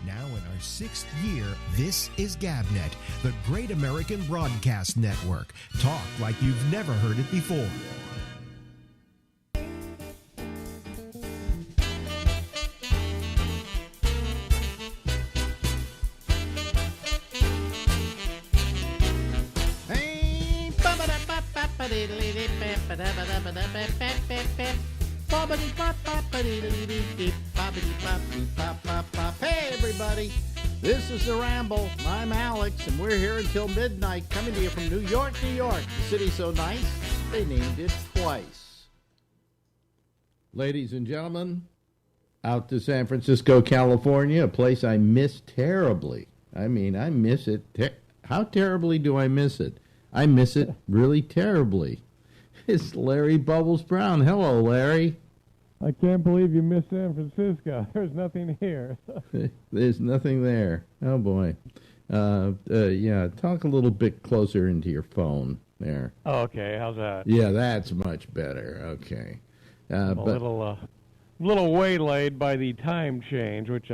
Now in our 6th year, this is GabNet, the Great American Broadcast Network. Talk like you've never heard it before. Hey everybody, this is the Ramble. I'm Alex, and we're here until midnight, coming to you from New York, New York. The city's so nice, they named it twice. Ladies and gentlemen, out to San Francisco, California, a place I miss terribly. I mean, I miss it. How terribly do I miss it? I miss it really terribly. It's Larry Bubbles Brown. Hello, Larry. I can't believe you missed San Francisco. There's nothing here. There's nothing there. Oh, boy. Yeah, talk a little bit closer into your phone there. Oh, okay, how's that? Yeah, that's much better. Okay. A little waylaid by the time change, which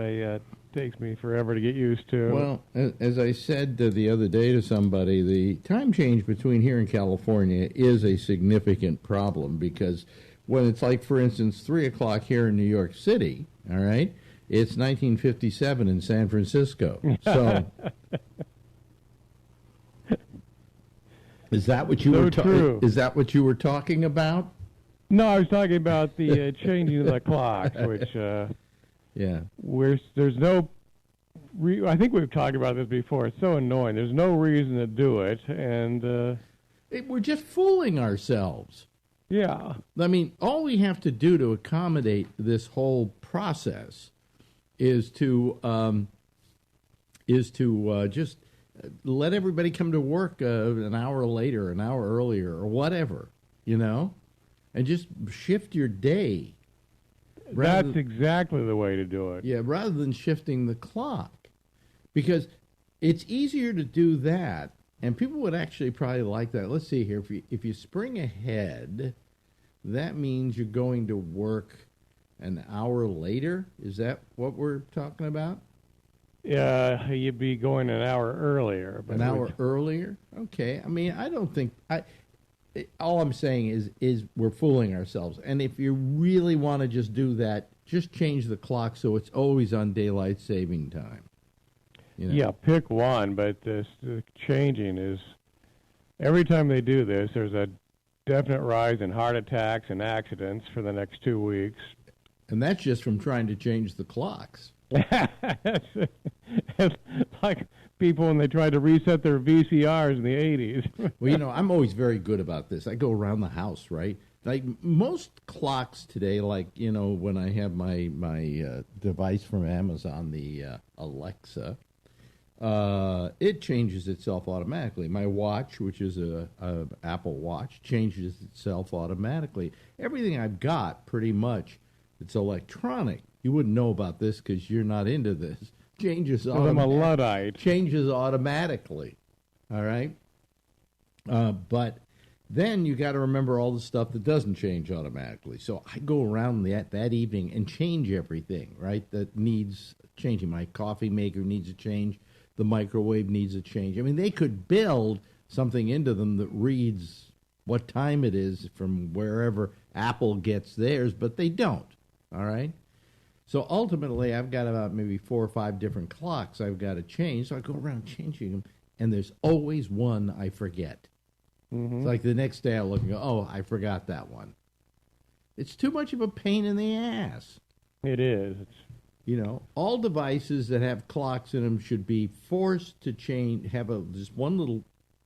takes me forever to get used to. Well, as I said the other day to somebody, the time change between here and California is a significant problem because when it's like, for instance, 3 o'clock here in New York City, all right, it's 1957 in San Francisco. So is that what you Is that what you were talking about? No, I was talking about the changing of the clocks, which yeah, there's no. I think we've talked about this before. It's so annoying. There's no reason to do it, and we're just fooling ourselves. Yeah. I mean, all we have to do to accommodate this whole process is to just let everybody come to work an hour later, an hour earlier, or whatever, you know, and just shift your day. That's exactly the way to do it. Yeah, rather than shifting the clock, because it's easier to do that, and people would actually probably like that. Let's see here. If you spring ahead, that means you're going to work an hour later. Is that what we're talking about? Yeah, you'd be going an hour earlier. An hour earlier? Okay. I mean, I don't think all I'm saying is we're fooling ourselves. And if you really want to just do that, just change the clock so it's always on daylight saving time. You know? Yeah, pick one, but the changing is, every time they do this, there's a definite rise in heart attacks and accidents for the next 2 weeks. And that's just from trying to change the clocks. It's like people when they tried to reset their VCRs in the 80s. Well, you know, I'm always very good about this. I go around the house, right? Like most clocks today, like, you know, when I have my device from Amazon, the Alexa, it changes itself automatically. My watch, which is a Apple Watch, changes itself automatically. Everything I've got, pretty much, it's electronic. You wouldn't know about this because you're not into this. Changes I'm a Luddite. Changes automatically. All right? But then you got to remember all the stuff that doesn't change automatically. So I go around that evening and change everything, right, that needs changing. My coffee maker needs a change. The microwave needs a change. I mean, they could build something into them that reads what time it is from wherever Apple gets theirs, but they don't, all right? So ultimately, I've got about maybe 4 or 5 different clocks I've got to change, so I go around changing them, and there's always one I forget. Mm-hmm. It's like the next day I look and go, oh, I forgot that one. It's too much of a pain in the ass. It is. You know, all devices that have clocks in them should be forced to change, have just one little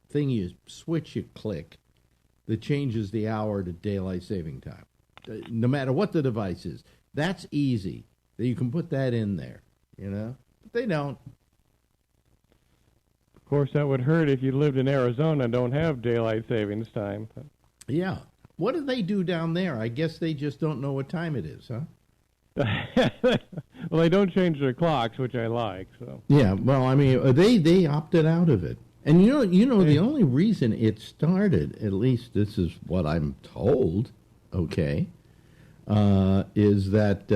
thing switch you click that changes the hour to daylight saving time. No matter what the device is. That's easy. You can put that in there, you know? But they don't. Of course, that would hurt if you lived in Arizona and don't have daylight savings time. Yeah. What do they do down there? I guess they just don't know what time it is, huh? Well, they don't change their clocks, which I like. So. Yeah, well, I mean, they opted out of it. And you know, the only reason it started, at least this is what I'm told, okay, is that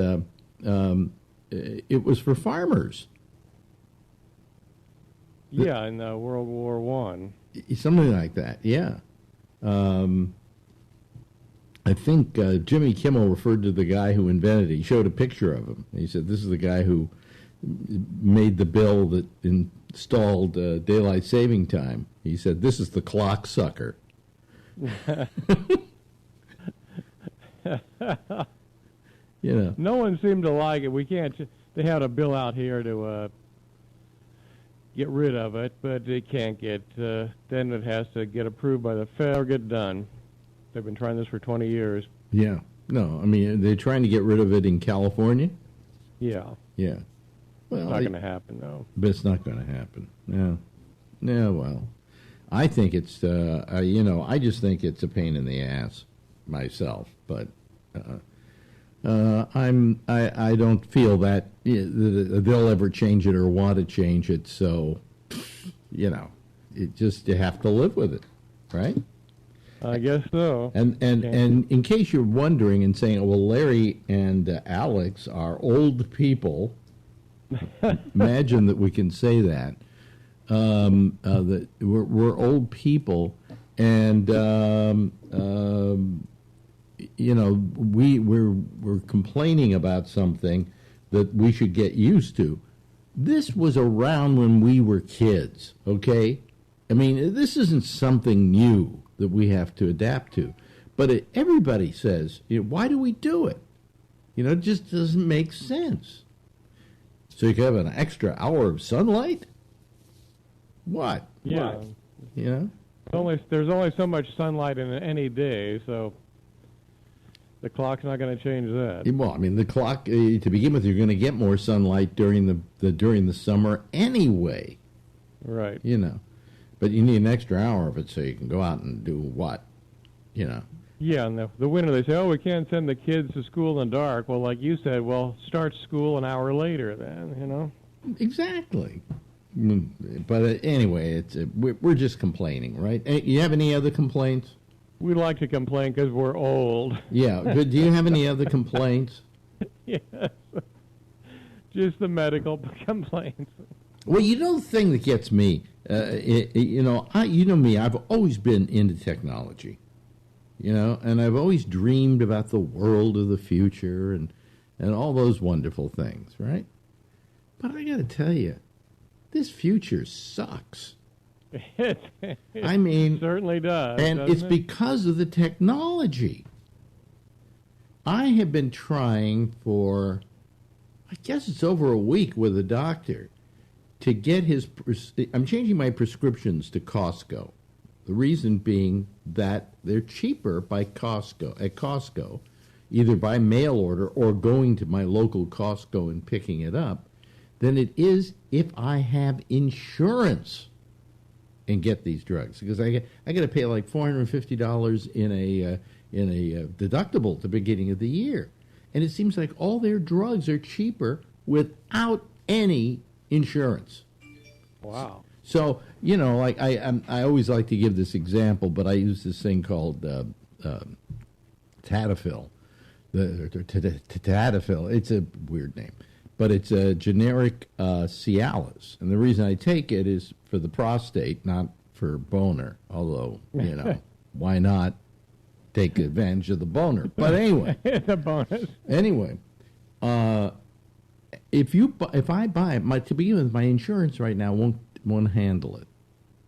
it was for farmers. Yeah, in World War One. Something like that, yeah. I think Jimmy Kimmel referred to the guy who invented it. He showed a picture of him. He said, this is the guy who made the bill that installed daylight saving time. He said, this is the clock sucker. You know. No one seemed to like it. We can't. They had a bill out here to get rid of it, but they can't get. Then it has to get approved by the Fed or get done. They've been trying this for 20 years. Yeah. No, I mean, they're trying to get rid of it in California? Yeah. Yeah. Well, it's not going to happen, though. But it's not going to happen. Yeah. Yeah, well, I think it's, I just think it's a pain in the ass myself. But I don't feel that they'll ever change it or want to change it. So, you have to live with it, right? I guess so. And in case you're wondering and saying, well, Larry and Alex are old people, imagine that we can say that. That we're old people, and we're complaining about something that we should get used to. This was around when we were kids, okay? I mean, this isn't something new that we have to adapt to. But everybody says, why do we do it? It just doesn't make sense. So you can have an extra hour of sunlight? What? Yeah. What? There's only so much sunlight in any day, so the clock's not going to change that. Well, I mean, the clock, to begin with, you're going to get more sunlight during the summer anyway. Right. But you need an extra hour of it so you can go out and do what? Yeah, and the winter they say, we can't send the kids to school in the dark. Well, like you said, start school an hour later then, Exactly. But anyway, we're just complaining, right? You have any other complaints? We like to complain because we're old. Yeah, but do you have any other complaints? Yes. Just the medical complaints. Well, the thing that gets me, you know me, I've always been into technology, and I've always dreamed about the world of the future and all those wonderful things, right? But I got to tell you, this future sucks. I mean, certainly does. And it's because of the technology. I have been trying for, I guess it's over a week with a doctor to get I'm changing my prescriptions to Costco. The reason being that they're cheaper at Costco, either by mail order or going to my local Costco and picking it up, than it is if I have insurance and get these drugs. Because I got to pay like $450 in a deductible at the beginning of the year. And it seems like all their drugs are cheaper without any insurance. Wow. So, like I always like to give this example, but I use this thing called Tadafil. Tadafil. It's a weird name, but it's a generic Cialis. And the reason I take it is for the prostate, not for boner. Although, why not take advantage of the boner? But anyway. The bonus. Anyway, if I buy it, to begin with, my insurance right now won't handle it.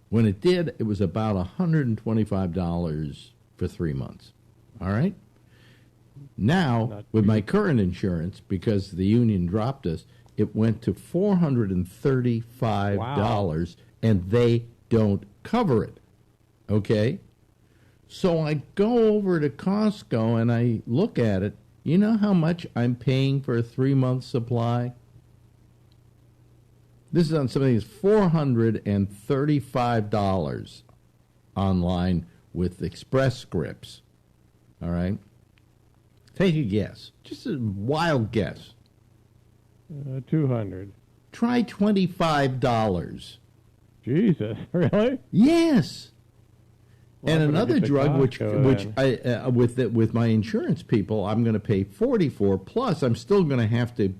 When it did, it was about $125 for 3 months. All right? Now, with my current insurance, because the union dropped us, it went to $435, wow. And they don't cover it. Okay? So I go over to Costco and I look at it. You know how much I'm paying for a 3-month supply? This is on something that's $435 online with Express Scripts. All right? Take a guess. Just a wild guess. 200. Try $25. Jesus, really? Yes. Well, and another drug, Costco, which I with my insurance people, I'm going to pay $44. Plus, I'm still going to have to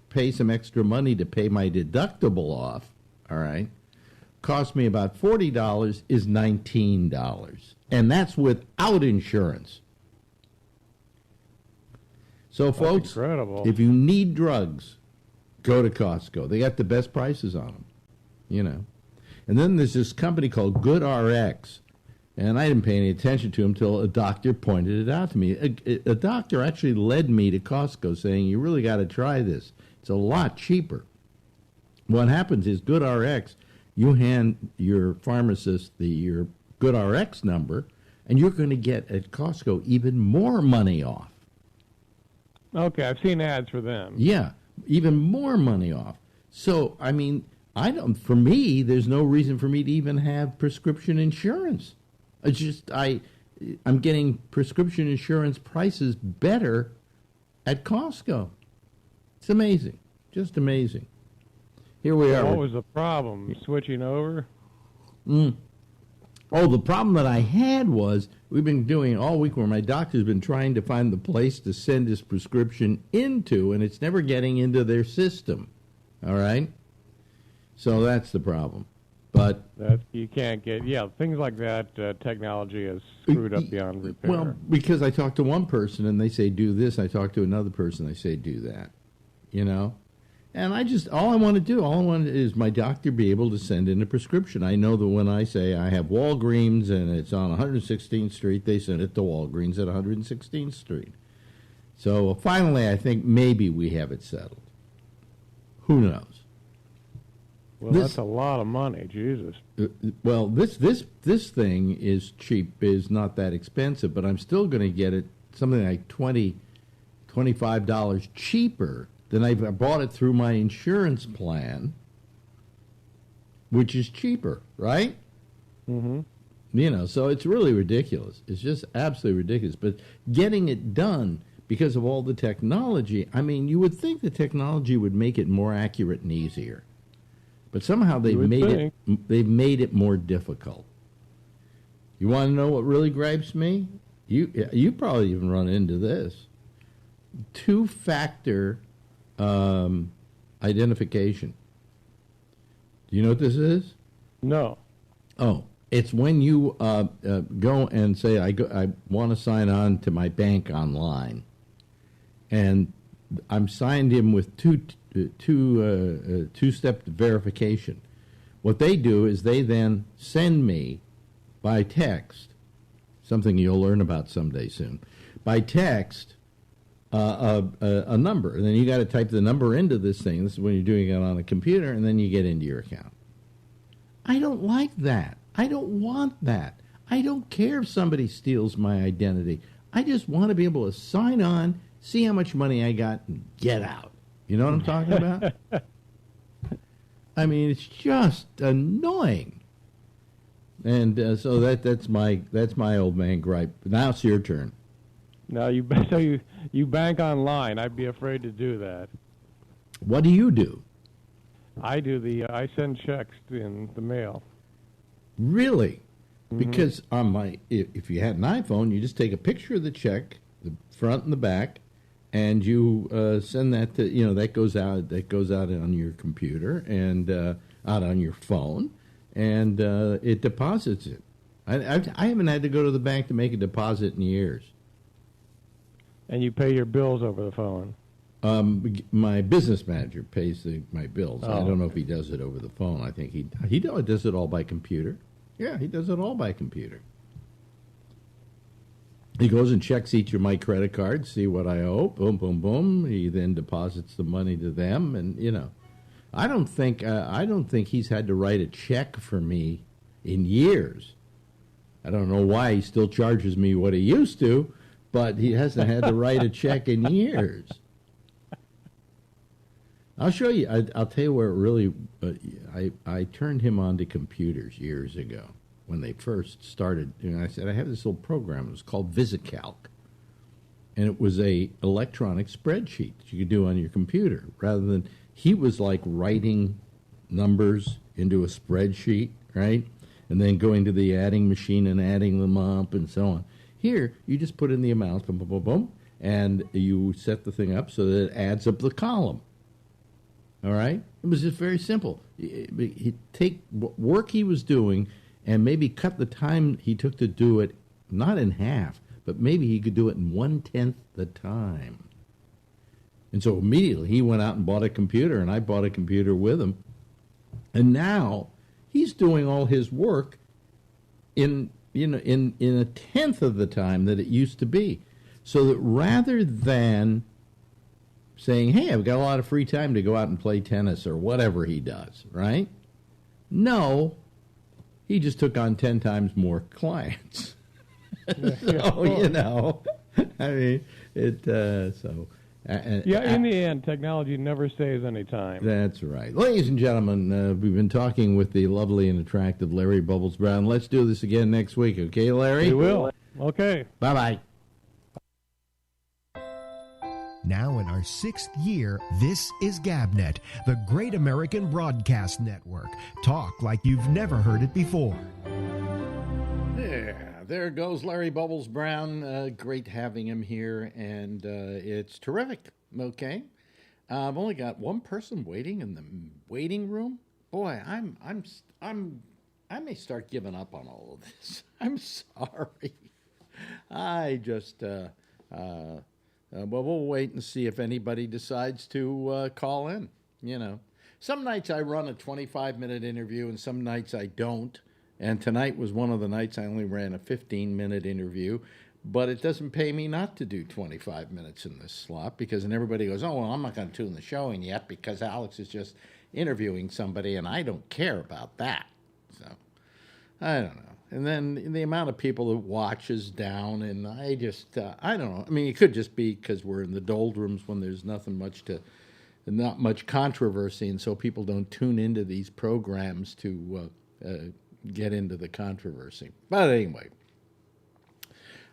pay some extra money to pay my deductible off. All right, cost me about $40 is $19. And that's without insurance. So, That's folks, incredible. if you need drugs, go to Costco. They got the best prices on them, you know. And then there's this company called GoodRx, and I didn't pay any attention to them until a doctor pointed it out to me. A doctor actually led me to Costco saying, you really got to try this. It's a lot cheaper. What happens is GoodRx, you hand your pharmacist your GoodRx number, and you're going to get at Costco even more money off. Okay, I've seen ads for them. Yeah, even more money off. So, I mean, for me, there's no reason for me to even have prescription insurance. It's just, I'm getting prescription insurance prices better at Costco. It's amazing. Just amazing. Here we are. What was the problem? Switching over? Oh, the problem that I had was we've been doing all week where my doctor's been trying to find the place to send his prescription into, and it's never getting into their system. All right? So that's the problem. But That you can't get, things like that, technology is screwed up beyond repair. well, because I talk to one person and they say do this, I talk to another person, they say do that. You know? And all I want is my doctor be able to send in a prescription. I know that when I say I have Walgreens and it's on 116th Street, they send it to Walgreens at 116th Street. So finally, I think maybe we have it settled. Who knows? Well, that's a lot of money, Jesus. Well, this thing is cheap, is not that expensive, but I'm still going to get it something like $25 cheaper than I bought it through my insurance plan, which is cheaper, right? Mm-hmm. You know, so it's really ridiculous. It's just absolutely ridiculous. But getting it done because of all the technology, I mean, you would think the technology would make it more accurate and easier. But somehow they've made it more difficult. You want to know what really gripes me? You probably even run into this. Two-factor identification. Do you know what this is? No. Oh, it's when you go and say, I want to sign on to my bank online, and I'm signed in with two-step verification. What they do is they then send me by text, something you'll learn about someday soon, by text, a number. And then you got to type the number into this thing. This is when you're doing it on a computer, and then you get into your account. I don't like that. I don't want that. I don't care if somebody steals my identity. I just want to be able to sign on, see how much money I got, and get out. You know what I'm talking about? I mean, it's just annoying. And so that's my old man gripe. Now it's your turn. Now you bank online. I'd be afraid to do that. What do you do? I send checks in the mail. Really? Mm-hmm. Because if you had an iPhone, you just take a picture of the check, the front and the back, and you send that to, that goes out on your computer and out on your phone, and it deposits it. I haven't had to go to the bank to make a deposit in years. And you pay your bills over the phone. My business manager pays my bills. Oh. I don't know if he does it over the phone. I think he does it all by computer. Yeah, he does it all by computer. He goes and checks each of my credit cards, see what I owe. Boom, boom, boom. He then deposits the money to them, and I don't think he's had to write a check for me in years. I don't know why he still charges me what he used to, but he hasn't had to write a check in years. I'll show you. I'll tell you where it really. I turned him on to computers years ago when they first started. I said, I have this little program. It was called VisiCalc, and it was a electronic spreadsheet that you could do on your computer rather than he was like writing numbers into a spreadsheet, right? And then going to the adding machine and adding them up and so on. Here, you just put in the amounts, boom, boom, boom, boom, and you set the thing up so that it adds up the column. All right? It was just very simple. He'd take work he was doing and maybe cut the time he took to do it, not in half, but maybe he could do it in 1/10 the time. And so immediately he went out and bought a computer, and I bought a computer with him. And now he's doing all his work in 1/10 of the time that it used to be. So that rather than saying, hey, I've got a lot of free time to go out and play tennis or whatever he does, right? No, he just took on 10 times more clients. So, I mean, in the end, technology never saves any time. That's right. Ladies and gentlemen, we've been talking with the lovely and attractive Larry Bubbles Brown. Let's do this again next week, okay, Larry? We will. Okay. Bye-bye. Now in our 6th year, this is GabNet, the Great American Broadcast Network. Talk like you've never heard it before. Yeah, there goes Larry Bubbles Brown. Great having him here, and it's terrific, okay? I've only got one person waiting in the waiting room. Boy, I may start giving up on all of this. I'm sorry. I just... well, we'll wait and see if anybody decides to call in, Some nights I run a 25-minute interview, and some nights I don't. And tonight was one of the nights I only ran a 15-minute interview. But it doesn't pay me not to do 25 minutes in this slot, because then everybody goes, oh, well, I'm not going to tune the show in yet because Alex is just interviewing somebody, and I don't care about that. So, I don't know. And then the amount of people that watch is down, and I just, I don't know. I mean, it could just be because we're in the doldrums when there's not much controversy, and so people don't tune into these programs to get into the controversy. But anyway,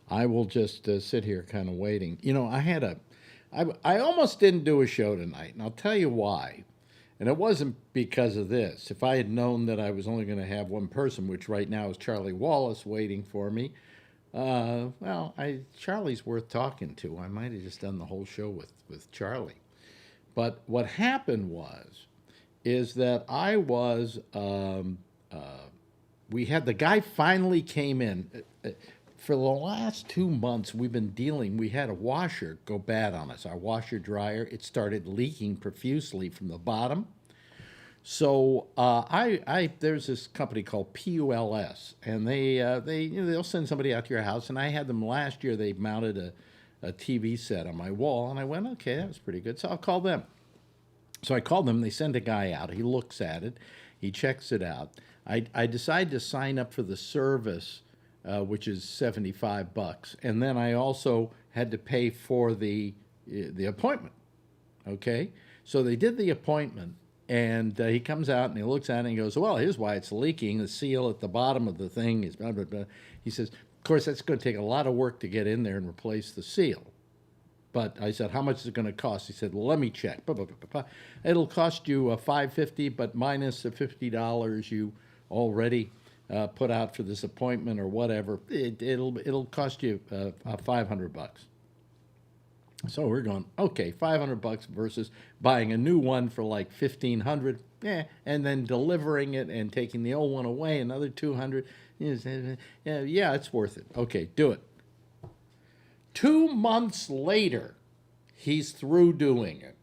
I will just sit here kind of waiting. I almost didn't do a show tonight, and I'll tell you why. And it wasn't because of this. If I had known that I was only going to have one person, which right now is Charlie Wallace waiting for me, Charlie's worth talking to. I might have just done the whole show with Charlie. But what happened is that I was, we had, the guy finally came in. For the last 2 months, we had a washer go bad on us. Our washer dryer, it started leaking profusely from the bottom. So there's this company called PULS, and they'll send somebody out to your house. And I had them last year. They mounted a TV set on my wall, and I went, okay, that was pretty good. So I'll call them. So I called them. They send a guy out. He looks at it. He checks it out. I decided to sign up for the service, which is $75, and then I also had to pay for the appointment. Okay, so they did the appointment, and he comes out and he looks at it and he goes, "Well, here's why it's leaking. The seal at the bottom of the thing is blah, blah, blah." He says, "Of course, that's going to take a lot of work to get in there and replace the seal." But I said, "How much is it going to cost?" He said, "Well, let me check. It'll cost you $550, but minus the $50 you already put out for this appointment or whatever, it'll cost you $500." So we're going, okay, $500 versus buying a new one for like $1,500, and then delivering it and taking the old one away, another $200. Yeah, it's worth it. Okay, do it. 2 months later, he's through doing it.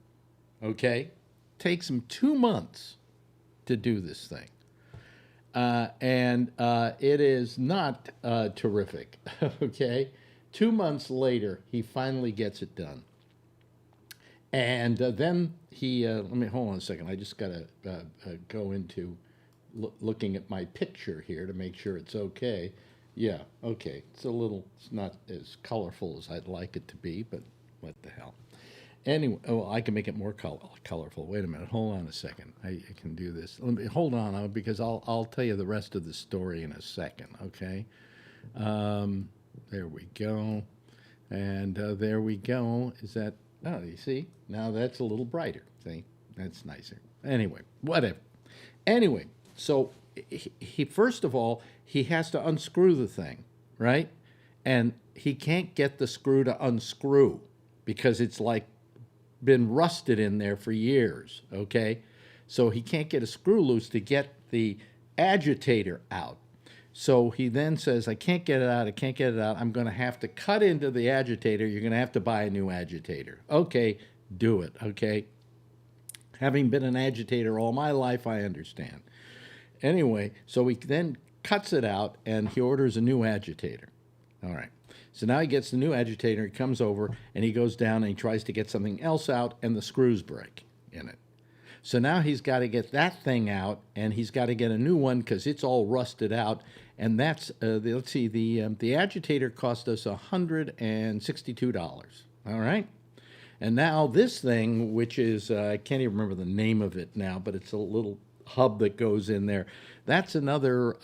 Okay, takes him 2 months to do this thing. And it is not terrific, okay? 2 months later, he finally gets it done. And then he, let me, hold on a second. I just got to go into looking at my picture here to make sure it's okay. Yeah, okay. It's not as colorful as I'd like it to be, but what the hell. Anyway, I can make it more colorful. Wait a minute. Hold on a second. I can do this. Hold on, because I'll tell you the rest of the story in a second, okay? There we go. And there we go. Is that, oh, you see? Now that's a little brighter. See? That's nicer. Anyway, whatever. Anyway, so he first of all, he has to unscrew the thing, right? And he can't get the screw to unscrew because it's like been rusted in there for years, okay? So he can't get a screw loose to get the agitator out. So he then says, I can't get it out. I can't get it out. I'm going to have to cut into the agitator. You're going to have to buy a new agitator. Okay, do it. Okay. Having been an agitator all my life, I understand. Anyway, so he then cuts it out and he orders a new agitator. All right. So now he gets the new agitator. He comes over and he goes down and he tries to get something else out and the screws break in it. So now he's got to get that thing out, and he's got to get a new one because it's all rusted out. And that's let's see, the agitator cost us $162. All right, and now this thing, which is I can't even remember the name of it now, but it's a little hub that goes in there. That's another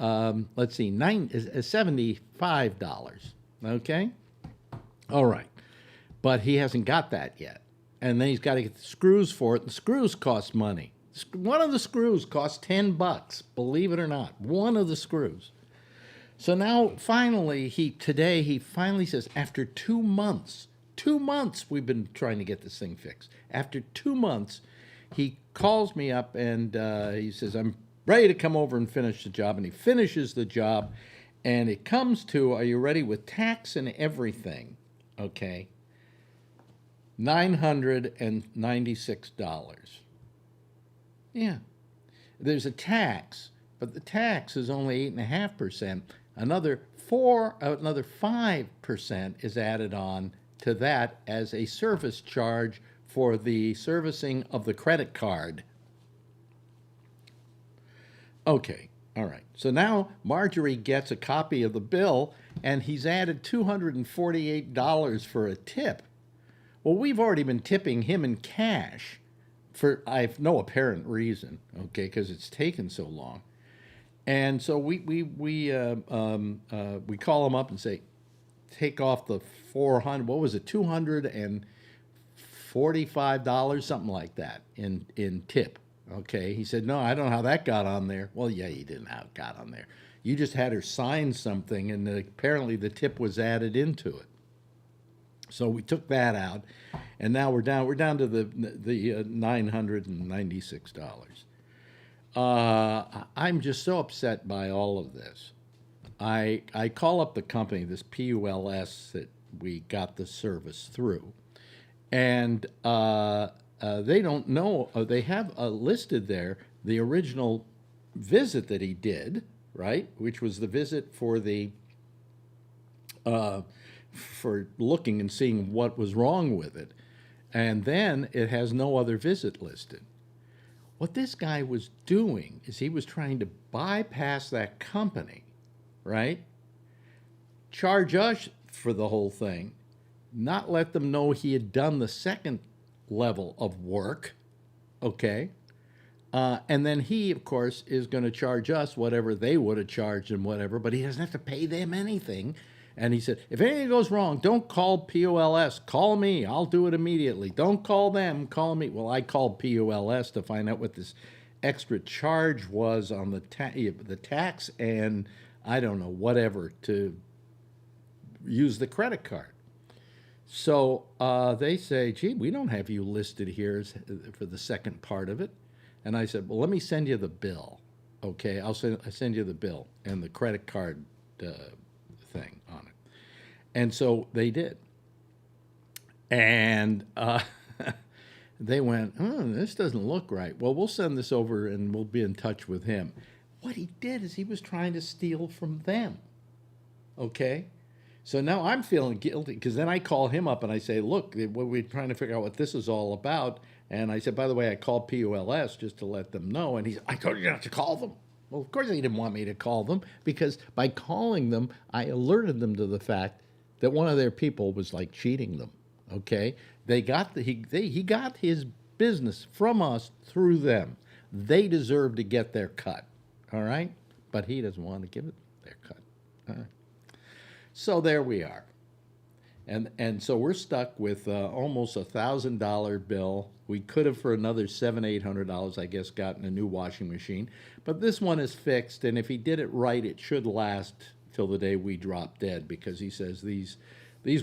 let's see, $75. Okay, all right, but he hasn't got that yet. And then he's got to get the screws for it. The screws cost money. One of the screws costs $10, believe it or not. One of the screws. So now, finally, he finally says, after 2 months, we've been trying to get this thing fixed. After 2 months, he calls me up and he says, I'm ready to come over and finish the job. And he finishes the job. And it comes to, are you ready, with tax and everything, okay, $996. Yeah. There's a tax, but the tax is only 8.5%. Another 5% is added on to that as a service charge for the servicing of the credit card. Okay. All right. So now Marjorie gets a copy of the bill, and he's added $248 for a tip. Well, we've already been tipping him in cash for I have no apparent reason, okay, because it's taken so long. And so we call him up and say, take off the $245, something like that in tip. Okay, he said, no, I don't know how that got on there. Well, yeah, you didn't know how it got on there. You just had her sign something, and apparently the tip was added into it. So we took that out, and now we're down to the $996. I'm just so upset by all of this. I call up the company, this PULS that we got the service through, and they don't know. They have listed there the original visit that he did, right, which was the visit for the for looking and seeing what was wrong with it. And then it has no other visit listed. What this guy was doing is he was trying to bypass that company, right? Charge us for the whole thing, not let them know he had done the second level of work, okay? And then he, of course, is going to charge us whatever they would have charged him, whatever, but he doesn't have to pay them anything. And he said, if anything goes wrong, don't call PULS. Call me. I'll do it immediately. Don't call them. Call me. Well, I called PULS to find out what this extra charge was on the tax and, I don't know, whatever, to use the credit card. So they say, gee, we don't have you listed here for the second part of it. And I said, well, let me send you the bill. Okay, I send you the bill and the credit card thing on it. And so they did. And they went, this doesn't look right. Well, we'll send this over and we'll be in touch with him. What he did is he was trying to steal from them. Okay? So now I'm feeling guilty because then I call him up and I say, look, we're trying to figure out what this is all about. And I said, by the way, I called PULS just to let them know. And he's, I told you not to call them. Well, of course he didn't want me to call them because by calling them, I alerted them to the fact that one of their people was like cheating them. Okay? He got his business from us through them. They deserve to get their cut. All right? But he doesn't want to give it their cut. All right? So there we are. And so we're stuck with almost $1,000 bill. We could have, for another $700-800, I guess, gotten a new washing machine. But this one is fixed, and if he did it right, it should last till the day we drop dead, because he says these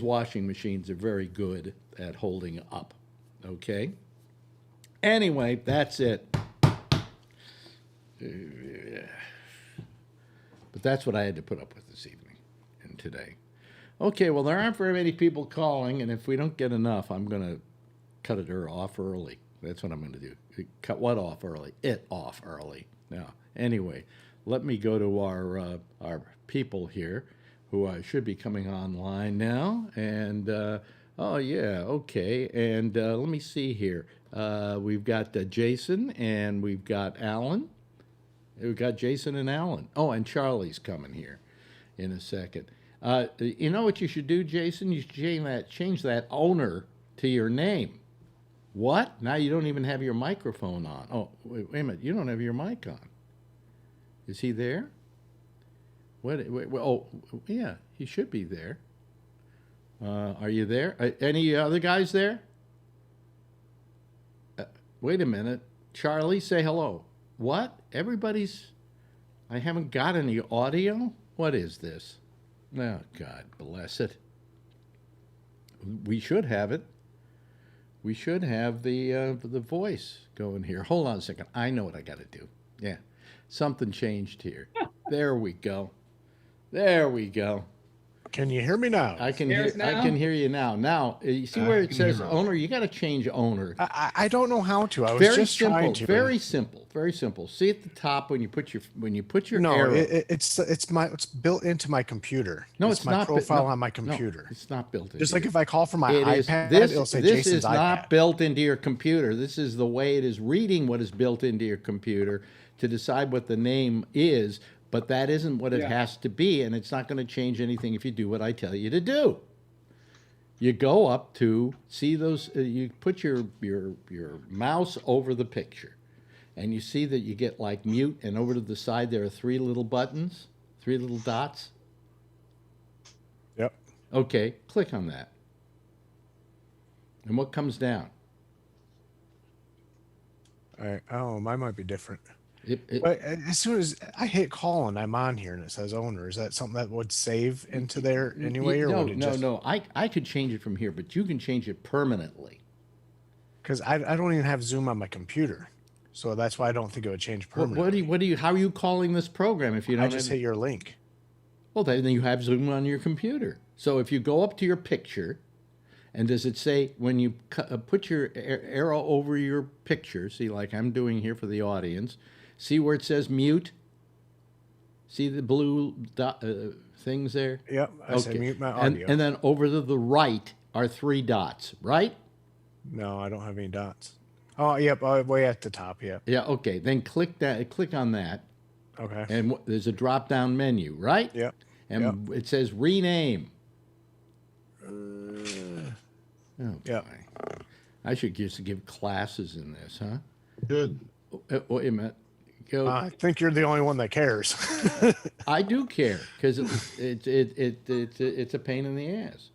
washing machines are very good at holding up. Okay? Anyway, that's it. But that's what I had to put up with this evening and today. Okay, well, there aren't very many people calling, and if we don't get enough, I'm going to cut it off early. That's what I'm going to do. Cut what off early? It off early. Now, anyway, let me go to our people here who should be coming online now. And, oh, yeah, okay. And let me see here. We've got Jason, and we've got Alan. We've got Jason and Alan. Oh, and Charlie's coming here in a second. You know what you should do, Jason? You should change that owner to your name. What? Now you don't even have your microphone on. Oh, wait a minute. You don't have your mic on. Is he there? Wait, oh, yeah, he should be there. Are you there? Any other guys there? Wait a minute. Charlie, say hello. What? I haven't got any audio? What is this? Oh, God bless it. We should have it. We should have the voice going here. Hold on a second. I know what I got to do. Yeah. Something changed here. There we go. There we go. Can you hear me now? I can hear you now. Now, you see where it says owner? You got to change owner. I don't know how to. I was just trying to. Very simple. Very simple. See at the top when you put your no, arrow. it's built into my computer. No, it's my not profile on my computer. No, it's not built. Just like if I call from my iPad, it'll say this Jason's is not built into your computer. This is the way it is reading what is built into your computer to decide what the name is. But that isn't what it has to be, and it's not going to change anything if you do what I tell you to do. You go up to see those. You put your mouse over the picture, and you see that you get like mute, and over to the side there are three little buttons, three little dots. Yep. Okay, click on that. And what comes down? All right. Oh, mine might be different. But as soon as I hit call and I'm on here and it says owner, is that something that would save into there anyway? Or no. I could change it from here, but you can change it permanently. Because I don't even have Zoom on my computer, so that's why I don't think it would change permanently. How are you calling this program if you don't? I just hit your link. Well, then you have Zoom on your computer. So if you go up to your picture, and does it say when you put your arrow over your picture? See, like I'm doing here for the audience. See where it says mute? See the blue things there? Yep, I say mute my audio. And then over to the right are three dots, right? No, I don't have any dots. Oh, yep, way at the top, yeah. Yeah, okay. Then click on that. Okay. And there's a drop-down menu, right? Yep. And it says rename. Yep. I should just give classes in this, huh? Good. Wait a minute. I think you're the only one that cares. I do care because it's a pain in the ass.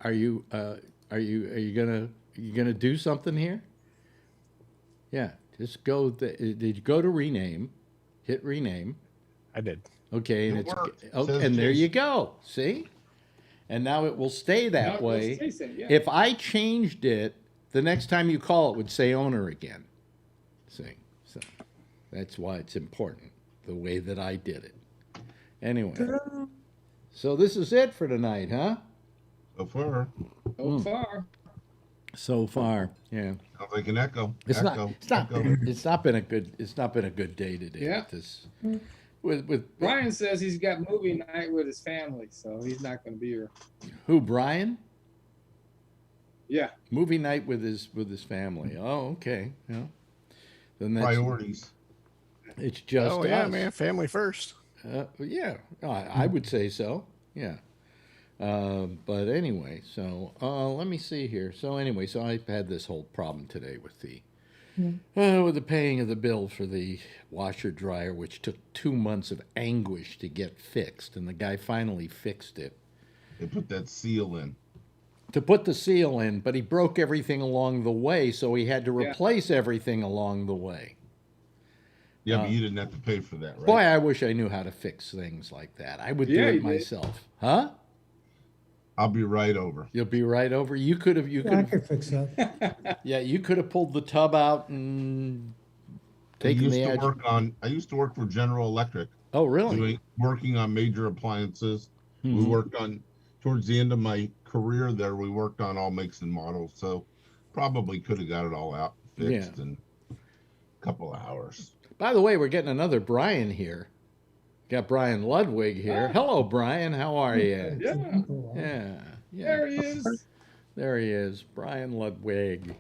Are you gonna do something here? Yeah, just go. Did you go to rename? Hit rename. I did. Okay, and and there you go. See, and now it will stay that way. If I changed it. The next time you call, it would say owner again. See, so that's why it's important, the way that I did it. Anyway, so this is it for tonight, huh? So far. So far, yeah. Sounds like an echo. It's not been a good day today. Yeah. With Brian says he's got movie night with his family, so he's not going to be here. Who, Brian? Yeah. Movie night with his family. Oh, okay. Yeah. Then that's, priorities. It's just yeah, us. man, family first. Yeah, I would say so. Yeah. But anyway, so let me see here. So anyway, so I've had this whole problem today with the paying of the bill for the washer dryer, which took 2 months of anguish to get fixed, and the guy finally fixed it. They put that seal in. To put the seal in, but he broke everything along the way, so he had to replace everything along the way. Yeah, but you didn't have to pay for that, right? Boy, I wish I knew how to fix things like that. I would do it myself. Huh? I'll be right over. You'll be right over. You could have. You Yeah, I could. could fix that. Yeah, you could have pulled the tub out and taken the edge. I used to work for General Electric, Oh, really? working on major appliances. We Mhm. worked on, towards the end of my career there, we worked on all makes and models. So probably could have got it all out fixed in a couple of hours. By the way, we're getting another Brian here. Got Brian Ludwig here. Hello, Brian. How are you? Yeah. Yeah. There he is. There he is, Brian Ludwig.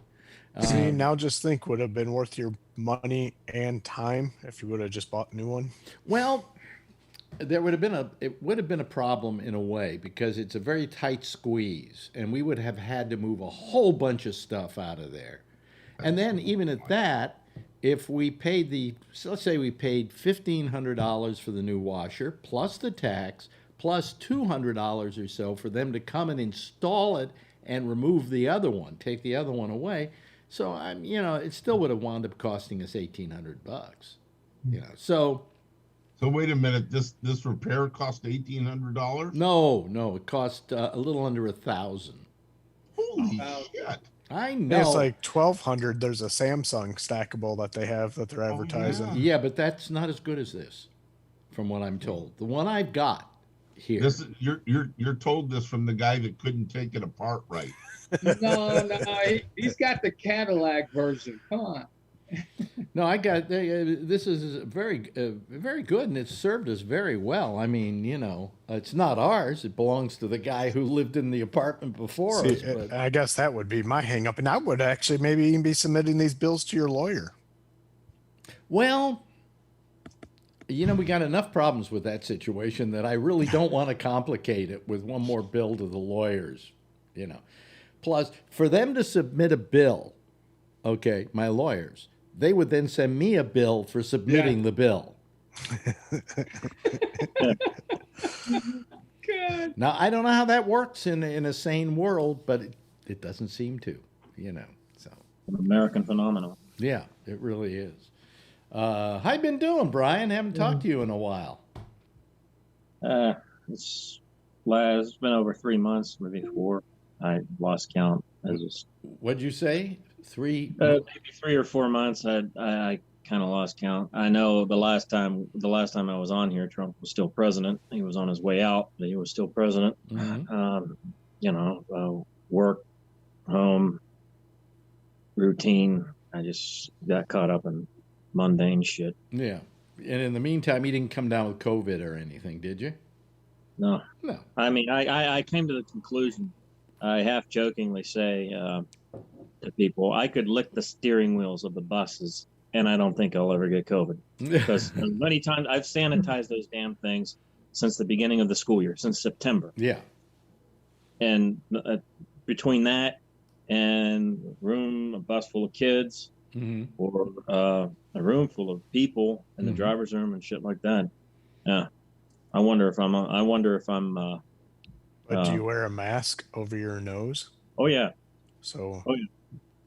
See, now just think, would have been worth your money and time if you would have just bought a new one. Well, it would have been a problem in a way because it's a very tight squeeze, and we would have had to move a whole bunch of stuff out of there. And then even at that, if we paid let's say we paid $1,500 for the new washer, plus the tax, plus $200 or so for them to come and install it and remove the other one, take the other one away. So it still would have wound up costing us $1,800. So wait a minute, this repair cost $1,800? no, it cost a little under $1,000. Holy shit! I know. It's like $1,200. There's a Samsung stackable that they have that they're advertising. Yeah, but that's not as good as this, from what I'm told. The one I've got here. You're told this from the guy that couldn't take it apart right. No, he's got the Cadillac version. Come on. No, I got this is very good, and it's served us very well. I mean, it's not ours; it belongs to the guy who lived in the apartment before us. But I guess that would be my hang up, and I would actually maybe even be submitting these bills to your lawyer. Well, we got enough problems with that situation that I really don't want to complicate it with one more bill to the lawyers. Plus, for them to submit a bill, okay, my lawyers, they would then send me a bill for submitting the bill. God. Now, I don't know how that works in a sane world, but it doesn't seem to, So, American phenomenon. yeah, it really is. How you been doing, Brian? Haven't talked to you in a while. It's been over 3 months, maybe 4. I lost count. What'd you say? 3? Maybe 3 or 4 months. I kind of lost count. I know the last time I was on here, Trump was still president. He was on his way out, but he was still president. Mm-hmm. Work, home, routine. I just got caught up in mundane shit. Yeah. And in the meantime, you didn't come down with COVID or anything, did you? No. No. I mean, I came to the conclusion. I half jokingly say to people, I could lick the steering wheels of the buses, and I don't think I'll ever get COVID. Because many times I've sanitized those damn things since the beginning of the school year, since September. Yeah. And between that and a bus full of kids, Mm-hmm. or a room full of people in the Mhm. driver's room and shit like that, yeah, I wonder if I'm. But do you wear a mask over your nose? Oh yeah. So Oh, yeah.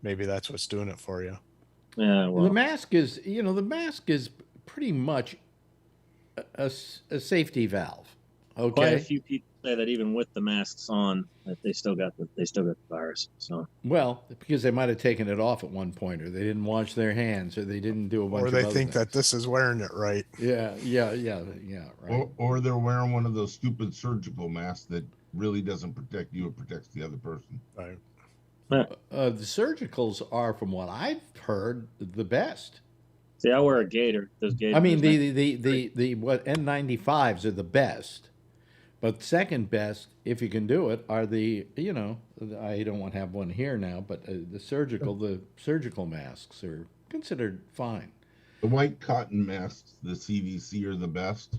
maybe that's what's doing it for you. Yeah. Well, The mask is pretty much a safety valve. Okay. quite a few people say that even with the masks on, that they still got the virus. So Well, because they might have taken it off at one point, or they didn't wash their hands, or they didn't do a bunch Or of they other think that things. this is wearing it right. Yeah, right. Or they're wearing one of those stupid surgical masks that really doesn't protect you, it protects the other person. Right. The surgicals are, from what I've heard, the best. see, I wear a gaiter. Those gators. I mean, the what N95s are the best, but second best, if you can do it, are the I don't want to have one here now, but the surgical masks are considered fine. The white cotton masks, the CVC, are the best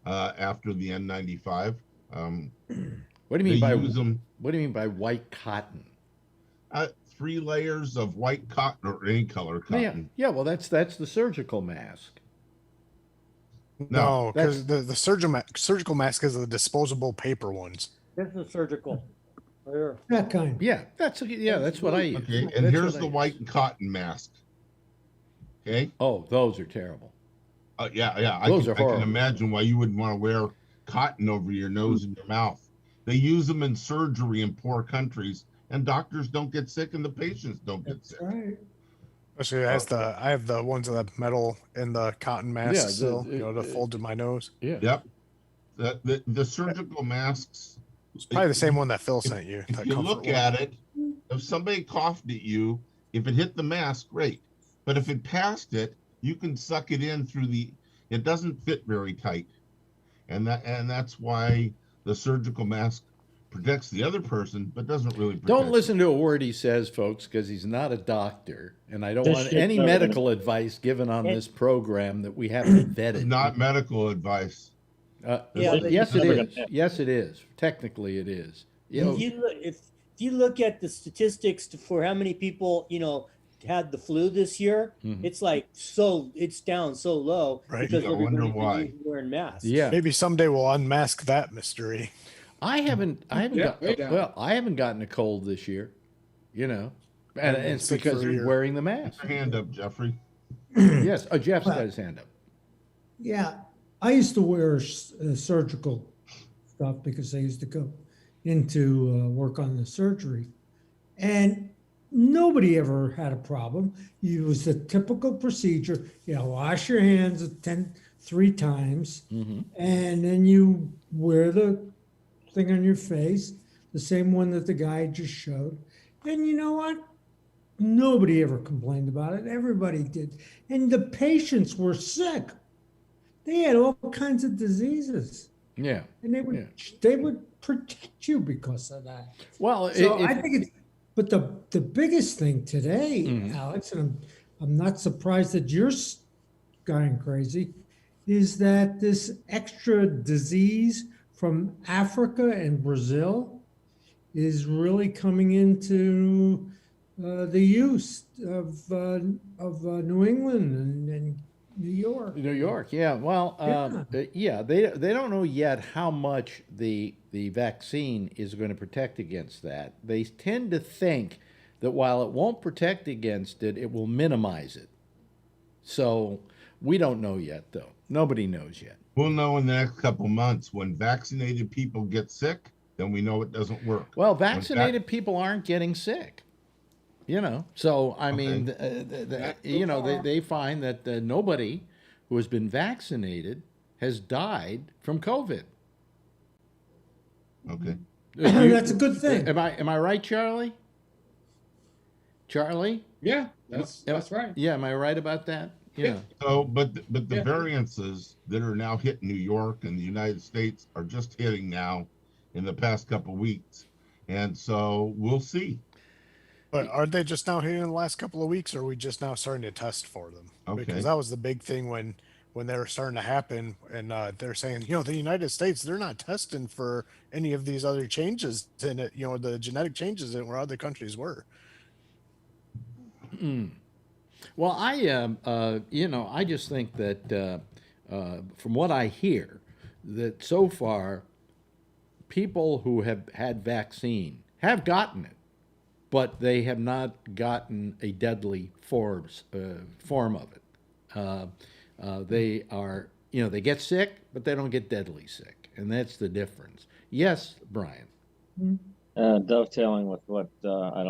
after the N95. What do you mean They by use them. What do you mean by white cotton? 3 layers of white cotton or any color Yeah, cotton. yeah. Well, that's the surgical mask. No, because the surgical mask is the disposable paper ones. This is surgical. Here. That kind. Yeah, that's what I use. Okay, and That's here's what I the use. white cotton mask. Okay. Oh, those are terrible. Yeah. Those are I can horrible. imagine why you would want to wear cotton over your nose and your mouth. They use them in surgery in poor countries, and doctors don't get sick, and the patients don't get sick. Right. Especially as I have the ones that have metal in the cotton mask Yeah, still, to fold to my nose. Yeah. Yep. The surgical masks. It's probably the same one that Phil sent you. If that you comfort look one. at it, if somebody coughed at you, if it hit the mask, great. But if it passed it, you can suck it in through it doesn't fit very tight. And that's why the surgical mask protects the other person, but doesn't really protect Don't listen to a word he says, folks, because he's not a doctor, and I don't This want shit's any not gonna- medical advice given on this program that we haven't vetted. Not medical advice. Yeah, but- Yes, it Never is. gonna happen. Yes, it is. Technically, it is. You know, If you look at the statistics for how many people had the flu this year, Mhm. it's down so low Right. because I wonder everybody's why. been wearing masks. yeah. Maybe someday we'll unmask that mystery. I haven't Yeah, way down. I haven't gotten a cold this year, and been it's sick because for a of year. wearing the mask. Put your hand up, Jeffrey. Yes. Oh, Jeff's got his hand up. Yeah, I used to wear surgical stuff because I used to go into work on the surgery, and nobody ever had a problem. It was a typical procedure. Wash your hands 3 times, Mm-hmm. and then you wear the thing on your face, the same one that the guy just showed. And you know what? Nobody ever complained about it. Everybody did. And the patients were sick. They had all kinds of diseases. Yeah. And they would protect you because of that. Well, So I think it's, but the biggest thing today, Mhm. Alex, and I'm not surprised that you're going crazy, is that this extra disease from Africa and Brazil is really coming into the use of New England and New York. New York, yeah. Well, they don't know yet how much the vaccine is going to protect against that. They tend to think that while it won't protect against it, it will minimize it. So we don't know yet, though. Nobody knows yet. We'll know in the next couple months. When vaccinated people get sick, then we know it doesn't work. Well, vaccinated people aren't getting sick. So I mean, they find that nobody who has been vaccinated has died from COVID. Okay. That's a good thing. Am I right, Charlie? Charlie? Yeah, that's right. Yeah, am I right about that? Yeah. So, but the Yeah. variances that are now hitting New York and the United States are just hitting now in the past couple weeks, and so we'll see. But are they just now hitting in the last couple of weeks, or are we just now starting to test for them? Okay. Because that was the big thing when they were starting to happen, and they're saying, the United States, they're not testing for any of these other changes in it, the genetic changes in where other countries were. Well, I just think that from what I hear, that so far, people who have had vaccine have gotten it, but they have not gotten a deadly form of it. They are, they get sick, but they don't get deadly sick, and that's the difference. Yes, Brian. Dovetailing with what I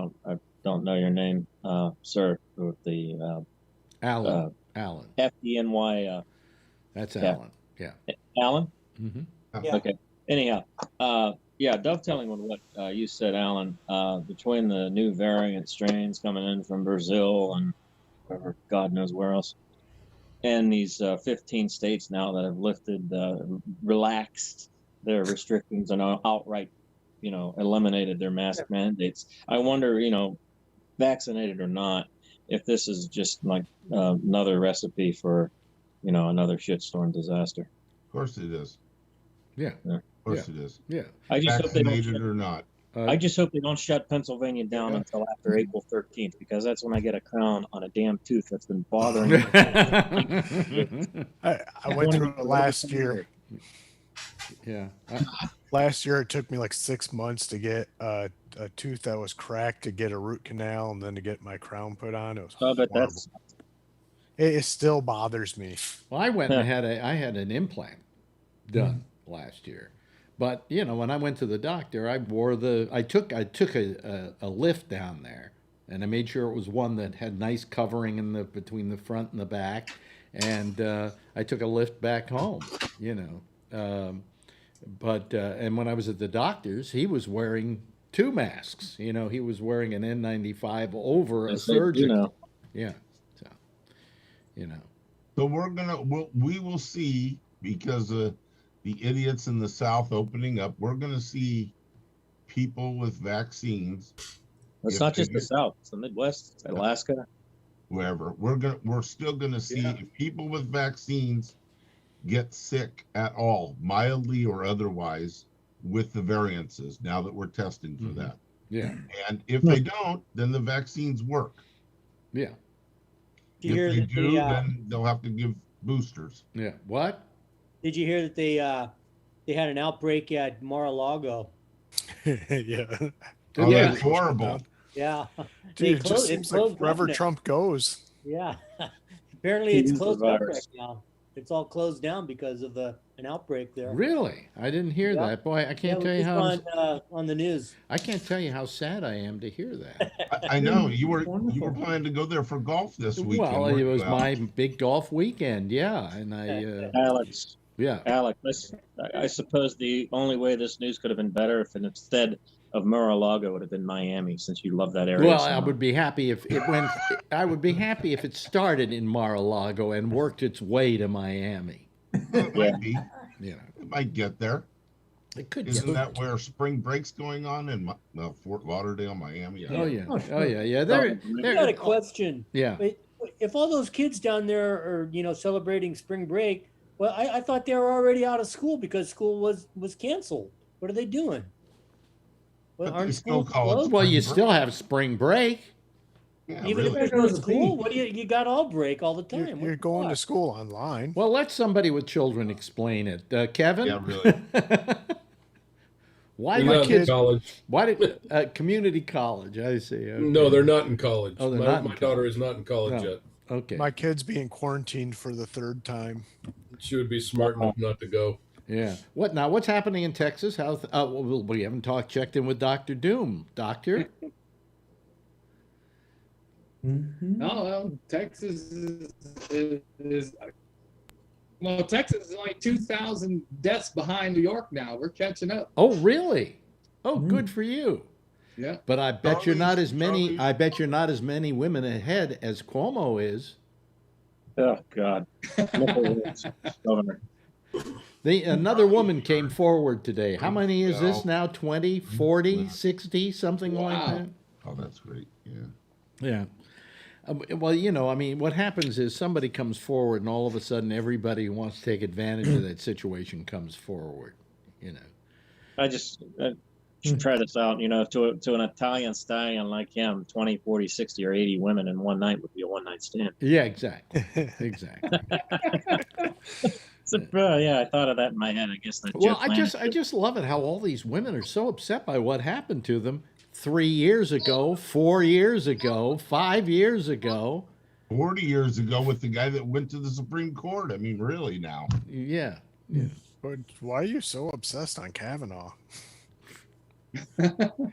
don't know your name, sir, with the Alan. FDNY. That's yeah. Alan. Yeah. Alan. Mm-hmm. Yeah. Okay. Anyhow, dovetailing with what you said, Alan, between the new variant strains coming in from Brazil and wherever, God knows where else, and these 15 states now that have lifted, relaxed their restrictions and outright, eliminated their mask mandates. I wonder, vaccinated or not, if this is just like another recipe for, another shitstorm disaster. Of course it is. Yeah. Of course it is. Yeah. I just hope they don't Vaccinated or not. I just hope they don't shut Pennsylvania down until after April 13th, because that's when I get a crown on a damn tooth that's been bothering me. I went through it last year. Yeah. Last year, it took me like 6 months to get a tooth that was cracked, to get a root canal, and then to get my crown put on. It was But horrible. It still bothers me. Well, I went and had an implant done last year, But you know, when I went to the doctor, I took a lift down there, and I made sure it was one that had nice covering in the between the front and the back, and I took a lift back home. You know, and when I was at the doctor's, he was wearing two masks. You know, he was wearing an N95 over a Yes, they do surgical. now. Yeah, so you know. So we will see, because the idiots in the South opening up, we're gonna see people with vaccines. It's If not they just the get- South; it's the Midwest, it's Alaska. Wherever we're still gonna see Yeah. if people with vaccines get sick at all, mildly or otherwise, with the variances. Now that we're testing for that, Yeah, and if they don't, then the vaccines work. yeah, Did you If hear they that do, then they'll have to give boosters. yeah. What? Did you hear that they had an outbreak at Mar-a-Lago? Yeah. Oh, Yeah. that's horrible. Yeah. Dude, it clo- just it's seems like closed up wherever now. Trump goes. Yeah. Apparently it's Use the closed up virus. right now. It's all closed down because of an outbreak there. Really? I didn't hear Yeah. that. Boy, I Yeah, can't it tell was you how just on the news. I can't tell you how sad I am to hear that. I know you were Wonderful. planning to go there for golf this weekend. Well, weren't it you, was Al? my big golf weekend, yeah, and Alex, yeah. I suppose the only way this news could have been better if instead of Mar-a-Lago it would have been Miami, since you love that area. Well, so I much. would be happy if it went. I would be happy if it started in Mar-a-Lago and worked its way to Miami. It might be. You know, It might get there. it could. Isn't that where spring break's going on in Fort Lauderdale, Miami? Oh yeah, Oh, oh sure. yeah, yeah. I got a question. Yeah. If all those kids down there are, celebrating spring break, well, I thought they were already out of school because school was canceled. What are they doing? Well, But they aren't still schools call it closed? Well, you spring still break. have spring break. Yeah, Even if really. there's no Go to the school, beach. what do you got all break all the You're, time? you're going to school online. Well, let somebody with children explain it. Kevin. Yeah, really. Why They're do not in kids? college. Why did community college? I see. Okay. No, they're not in college. Oh, they're my not in my daughter is not in college No. yet. Okay. My kid's being quarantined for the third time. She would be smart enough not to go. Yeah. What now? What's happening in Texas? How? Well, we haven't checked in with Doctor Doom. Doctor. Mhm. Oh, well, Texas well, Texas is only 2,000 deaths behind New York now. We're catching up. Oh, really? Oh, good for you. Yeah. But I bet you're not as many. Charlie's- I bet you're not as many women ahead as Cuomo is. Oh God, Governor. Another woman came forward today. How many is this No. now? 20, 40, 60, something like Wow. that? Oh, that's great. Yeah. Yeah. Well, I mean, what happens is somebody comes forward, and all of a sudden, everybody who wants to take advantage of that situation comes forward. I should try this out. To an Italian stallion like him, 20, 40, 60, or 80 women in one night would be a one-night stand. Yeah, exactly, exactly. Yeah, I thought of that in my head. I guess that. Well, Joe I just love it how all these women are so upset by what happened to them 3 years ago, 4 years ago, 5 years ago. 40 years ago with the guy that went to the Supreme Court. I mean, really now. Yeah. But why are you so obsessed on Kavanaugh?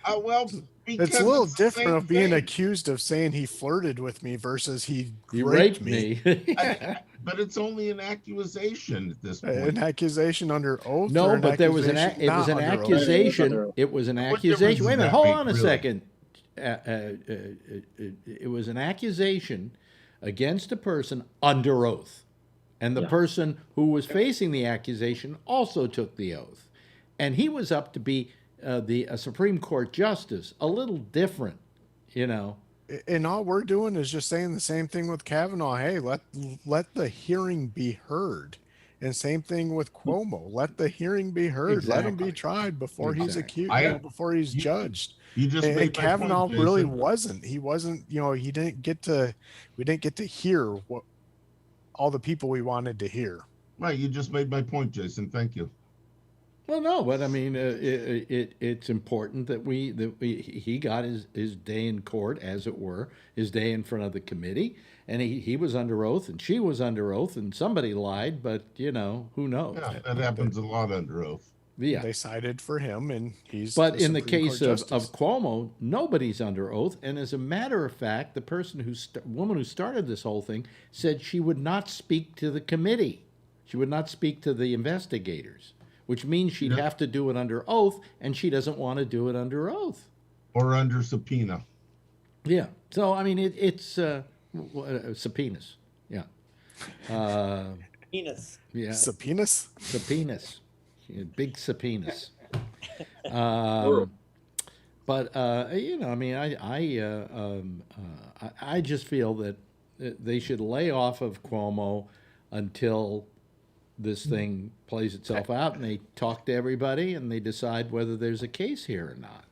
Well, because It's a little the different same of being thing. accused of saying he flirted with me versus he You raped raped me. But it's only an accusation at this point. An accusation under oath? or No, an but there was accusation it was an not under oath? accusation. It was an What difference accusation. Wait a does minute. that Hold make, on a really? second. It was an accusation against a person under oath, and the person who was facing the accusation also took the oath, and he was up to be a Supreme Court justice. A little different, And all we're doing is just saying the same thing with Kavanaugh. Hey, let the hearing be heard. And same thing with Cuomo. Let the hearing be heard. Let him be Exactly. tried before he's Exactly. accused, before he's judged. You just And made my Kavanaugh point, really Jason. wasn't. He wasn't. We didn't get to hear what all the people we wanted to hear. Right, you just made my point, Jason. Thank you. Well, no, but I mean, it's important that he got his day in court, as it were, his day in front of the committee, and he was under oath, and she was under oath, and somebody lied, but who knows? Yeah, that happens a lot under oath. Yeah. They sided for him, and he's. But in the Supreme case Court of justice. Cuomo, nobody's under oath. And as a matter of fact, the woman who started this whole thing said she would not speak to the committee. She would not speak to the investigators, which means she'd have to do it under oath, and she doesn't want to do it under oath. Or under subpoena. Yeah. So, I mean, it's subpoenas. Yeah. Penis. Yeah. Subpoenas? Subpoenas. Big subpoenas. But you know, I mean, I just feel that they should lay off of Cuomo until this thing plays itself out, and they talk to everybody, and they decide whether there's a case here or not.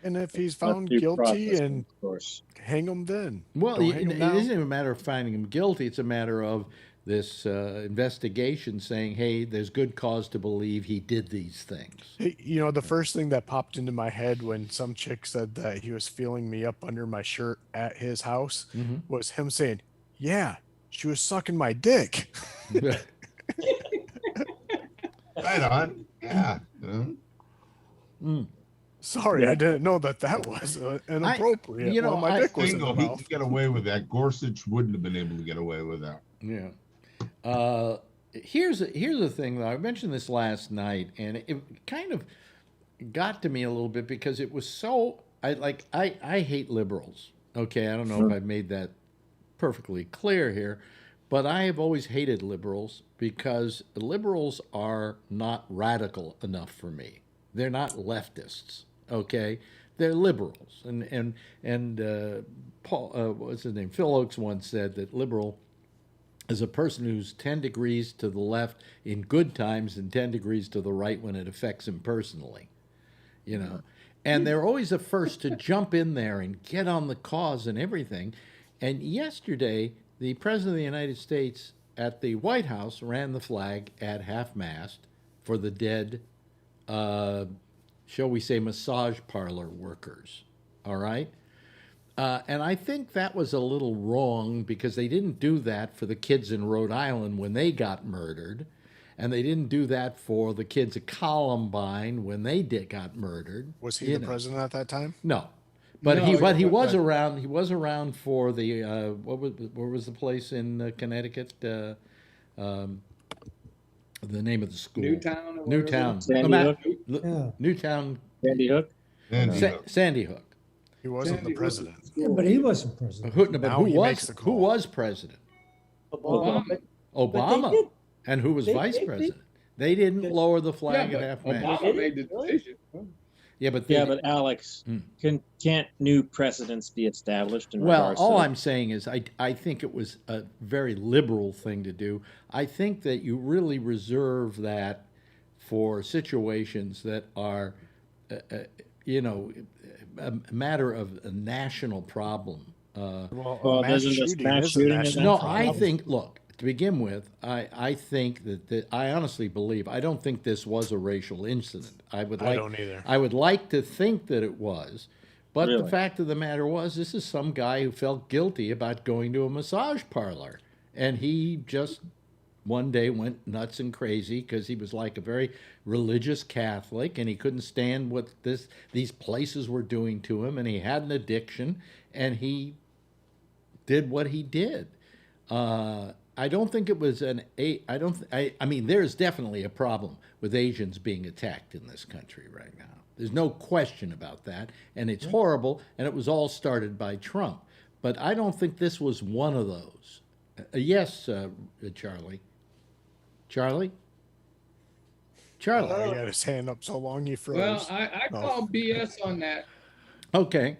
And if he's found guilty, and hang him then. Well, Don't it hang him now. isn't a matter of finding him guilty. It's a matter of this investigation saying, hey, there's good cause to believe he did these things. Hey, you know, the first thing that popped into my head when some chick said that he was feeling me up under my shirt at his house was him saying, yeah, she was sucking my dick. Right on. Yeah. Sorry, I didn't know that was inappropriate. While my dick was in the He mouth. could get away with that. Gorsuch wouldn't have been able to get away with that. Yeah. Here's the thing, though. I mentioned this last night, and it kind of got to me a little bit because it was so. I hate liberals. Okay, I don't know if I've made that perfectly clear here, but I have always hated liberals because liberals are not radical enough for me. They're not leftists. Okay, they're liberals, and Paul, what's his name? Phil Oakes once said that liberal is a person who's 10 degrees to the left in good times and 10 degrees to the right when it affects him personally, you know. And they're always the first to jump in there and get on the cause and everything. And yesterday, the President of the United States at the White House ran the flag at half-mast for the dead, shall we say, massage parlor workers, all right? And I think that was a little wrong because they didn't do that for the kids in Rhode Island when they got murdered, and they didn't do that for the kids at Columbine when they got murdered. Was he the president at that time? No, but No, he was but- around. He was around for the what was the place in Connecticut? The name of the school? Newtown. Or Newtown. Sandy No, Hook? Yeah. Newtown. Sandy Hook. Sandy Hook. He wasn't Sandy the president. Yeah, but he wasn't president. But Now he makes the who call. was president? Obama. Obama. did. And who was They- vice they- president? They didn't lower the flag Yeah, at but half-mast. Obama made the decision. Yeah, but But Alex, can't new precedents be established in well, regards all to I'm saying is I think it was a very liberal thing to do. I think that you really reserve that for situations that are, you know, a matter of a national problem. Well, Well, doesn't this mass shooting is No, that I problem? think, look, to begin with, I think that I honestly believe, I don't think this was a racial incident. I don't either. I would like to think that it was, but the Really? fact of the matter was, this is some guy who felt guilty about going to a massage parlor, and he just one day went nuts and crazy because he was like a very religious Catholic, and he couldn't stand what these places were doing to him, and he had an addiction, and he did what he did. I don't think it was I mean, there's definitely a problem with Asians being attacked in this country right now. There's no question about that, and it's horrible, and it was all started by Trump. But I don't think this was one of those. Yes, Charlie. Charlie? Charlie. Oh, he had his hand up so long he froze. Well, I call BS on that. Okay.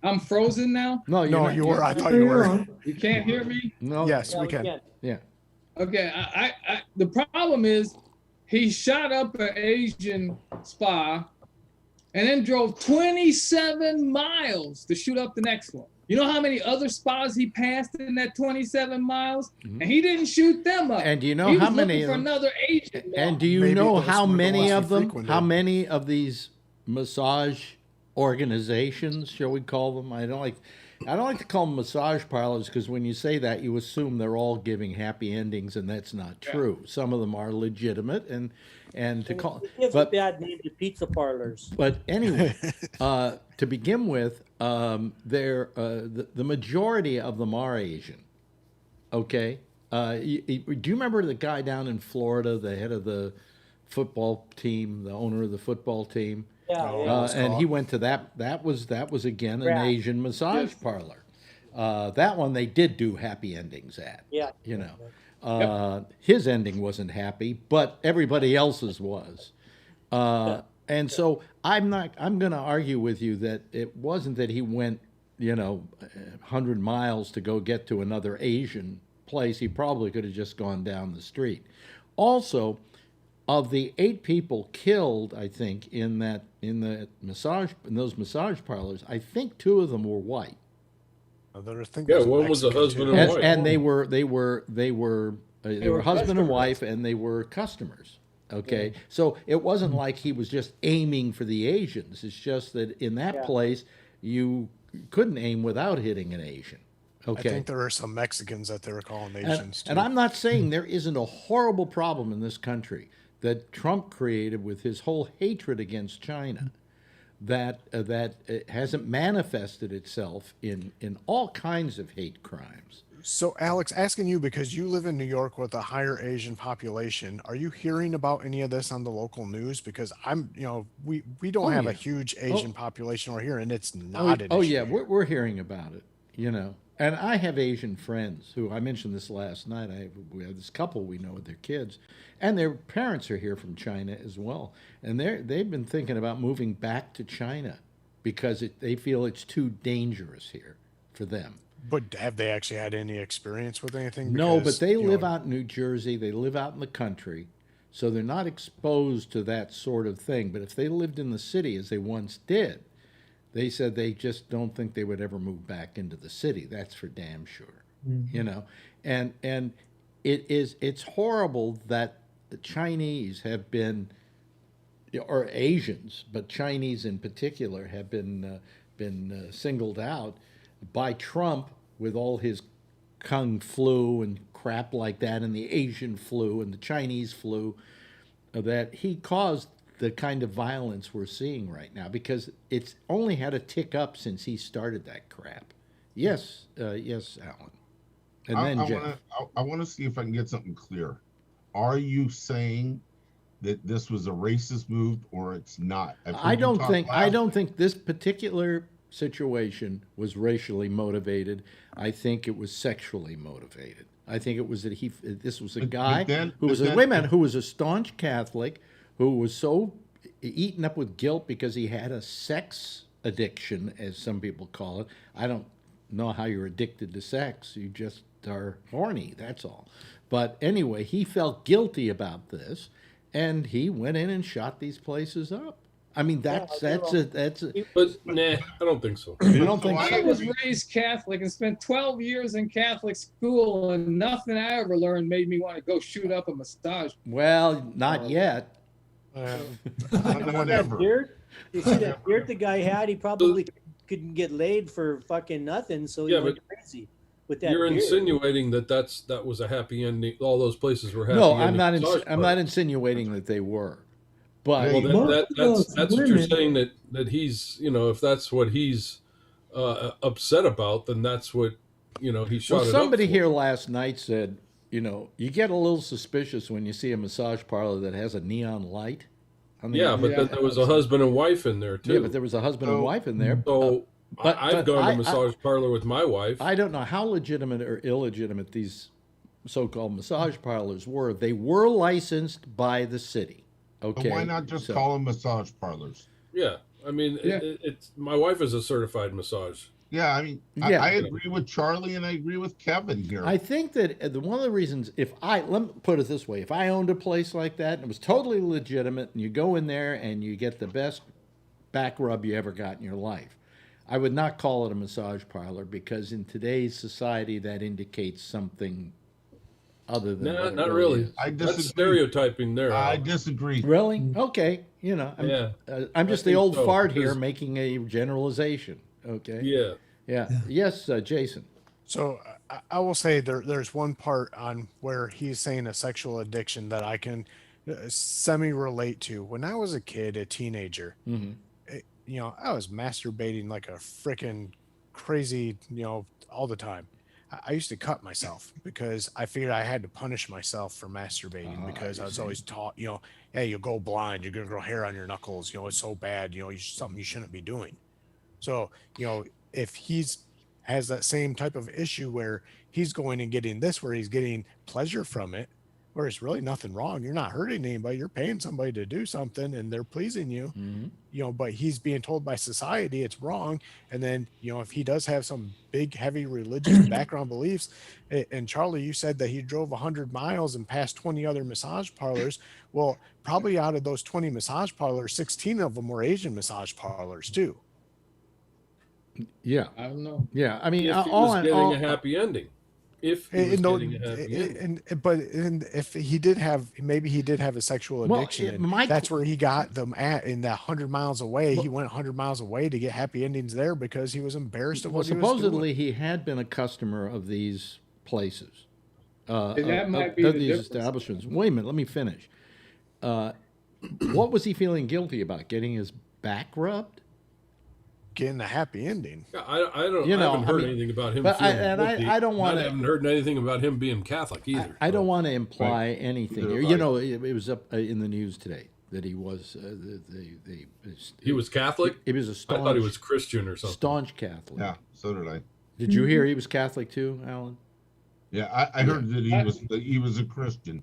I'm frozen now. No, you're No, not. you were. I thought you were. You can't hear me. No. Yes, we we can. can. Yeah. Okay, I the problem is he shot up an Asian spa and then drove 27 miles to shoot up the next one. You know how many other spas he passed in that 27 miles? And he didn't shoot them up. And do you know he how was many looking for of them- another Asian. And do you Maybe know those how were the many ones he of them, frequented. how many of these massage organizations, shall we call them? I don't like, I don't like to call them massage parlors because when you say that, you assume they're all giving happy endings, and that's not true. Some of them are legitimate, and to call, It gives a but bad name to pizza parlors. but anyway, to begin with, the majority of them are Asian. Okay, do you remember the guy down in Florida, the head of the football team, the owner of the football team? Yeah, And he went to that. That was again an Right. Asian massage parlor. That one they did do happy endings at. Yeah. You know, his ending wasn't happy, but everybody else's was. And so I'm going to argue with you that it wasn't that he went, 100 miles to go get to another Asian place. He probably could have just gone down the street. Also, of the 8 people killed, I think in those massage parlors, I think 2 of them were white. One was a husband and wife. And they were husband and wife, and they were customers. Okay, so it wasn't like he was just aiming for the Asians. It's just that in that place you couldn't aim without hitting an Asian. Okay. I think there are some Mexicans that they were calling Asians too. And I'm not saying there isn't a horrible problem in this country that Trump created with his whole hatred against China, that hasn't manifested itself in all kinds of hate crimes. So, Alex, asking you, because you live in New York with a higher Asian population, are you hearing about any of this on the local news? Because we don't have a huge Asian population over here, and it's not an issue. Yeah, we're hearing about it, And I have Asian friends who, I mentioned this last night, we have this couple we know with their kids, and their parents are here from China as well. And they've been thinking about moving back to China because they feel it's too dangerous here for them. But have they actually had any experience with anything? No, but they live out in New Jersey. They live out in the country, so they're not exposed to that sort of thing. But if they lived in the city, as they once did, they said they just don't think they would ever move back into the city. That's for damn sure. And it's horrible that the Chinese have been, or Asians, but Chinese in particular, have been singled out by Trump with all his Kung flu and crap like that, and the Asian flu and the Chinese flu, that he caused the kind of violence we're seeing right now, because it's only had a tick up since he started that crap. Yes, Alan. And then Jeff. I want to see if I can get something clear. Are you saying that this was a racist move, or it's not? I don't think this particular situation was racially motivated. I think it was sexually motivated. I think it was that this was a guy who was a staunch Catholic, who was so eaten up with guilt because he had a sex addiction, as some people call it. I don't know how you're addicted to sex. You just are horny, that's all. But anyway, he felt guilty about this, and he went in and shot these places up. I mean, that's a. But nah, I don't think so. You don't think so? I was raised Catholic and spent 12 years in Catholic school, and nothing I ever learned made me want to go shoot up a massage. Well, not yet. Whatever. You see that beard the guy had? He probably couldn't get laid for fucking nothing, so he went crazy with that. You're beard. insinuating that was a happy ending. All those places were happy. No, I'm not. I'm not insinuating that they were. But that's what you're saying, that he's, if that's what he's upset about, then that's what he shot. Well, somebody here last night said, you get a little suspicious when you see a massage parlor that has a neon light. But then there was a husband and wife in there too. Yeah, but there was a husband and wife in there. So I've gone to a massage parlor with my wife. I don't know how legitimate or illegitimate these so-called massage parlors were. They were licensed by the city. Okay. Why not just call them massage parlors? Yeah, I mean, it's my wife is a certified massage. Yeah, I mean, I agree with Charlie and I agree with Kevin here. I think that one of the reasons, let me put it this way, if I owned a place like that and it was totally legitimate, and you go in there and you get the best back rub you ever got in your life, I would not call it a massage parlor, because in today's society that indicates something other than not really. That's stereotyping there. I disagree. Really? Okay. I'm just the old fart here making a generalization. Okay. Yeah. Yeah. Yes, Jason. So I will say there's one part on where he's saying a sexual addiction that I can semi-relate to. When I was a kid, a teenager, I was masturbating like a freaking crazy, all the time. I used to cut myself because I figured I had to punish myself for masturbating because I was always taught, hey, you'll go blind, you're going to grow hair on your knuckles, it's so bad, something you shouldn't be doing. So, if he's has that same type of issue where he's going and getting this, where he's getting pleasure from it, where it's really nothing wrong. You're not hurting anybody. You're paying somebody to do something and they're pleasing you, but he's being told by society it's wrong. And then, if he does have some big, heavy religious background beliefs, and Charlie, you said that he drove 100 miles and passed 20 other massage parlors. Well, probably out of those 20 massage parlors, 16 of them were Asian massage parlors too. Yeah, I don't know. Yeah, I mean, if he was getting a happy ending. If he was getting a happy ending. But if he did have, maybe he did have a sexual addiction. That's where he got them at, in that 100 miles away. He went 100 miles away to get happy endings there because he was embarrassed of what he was doing. Supposedly he had been a customer of these places. That might be these establishments. Wait a minute, let me finish. What was he feeling guilty about? Getting his back rubbed? Getting a happy ending. Yeah, I haven't heard anything about him. I don't want to. I haven't heard anything about him being Catholic either. I don't want to imply anything here. It was up in the news today that he was. He was Catholic. He was a staunch. I thought he was Christian or something. Staunch Catholic. Yeah, so did I. Did you hear he was Catholic too, Alan? Yeah, I heard that he was a Christian.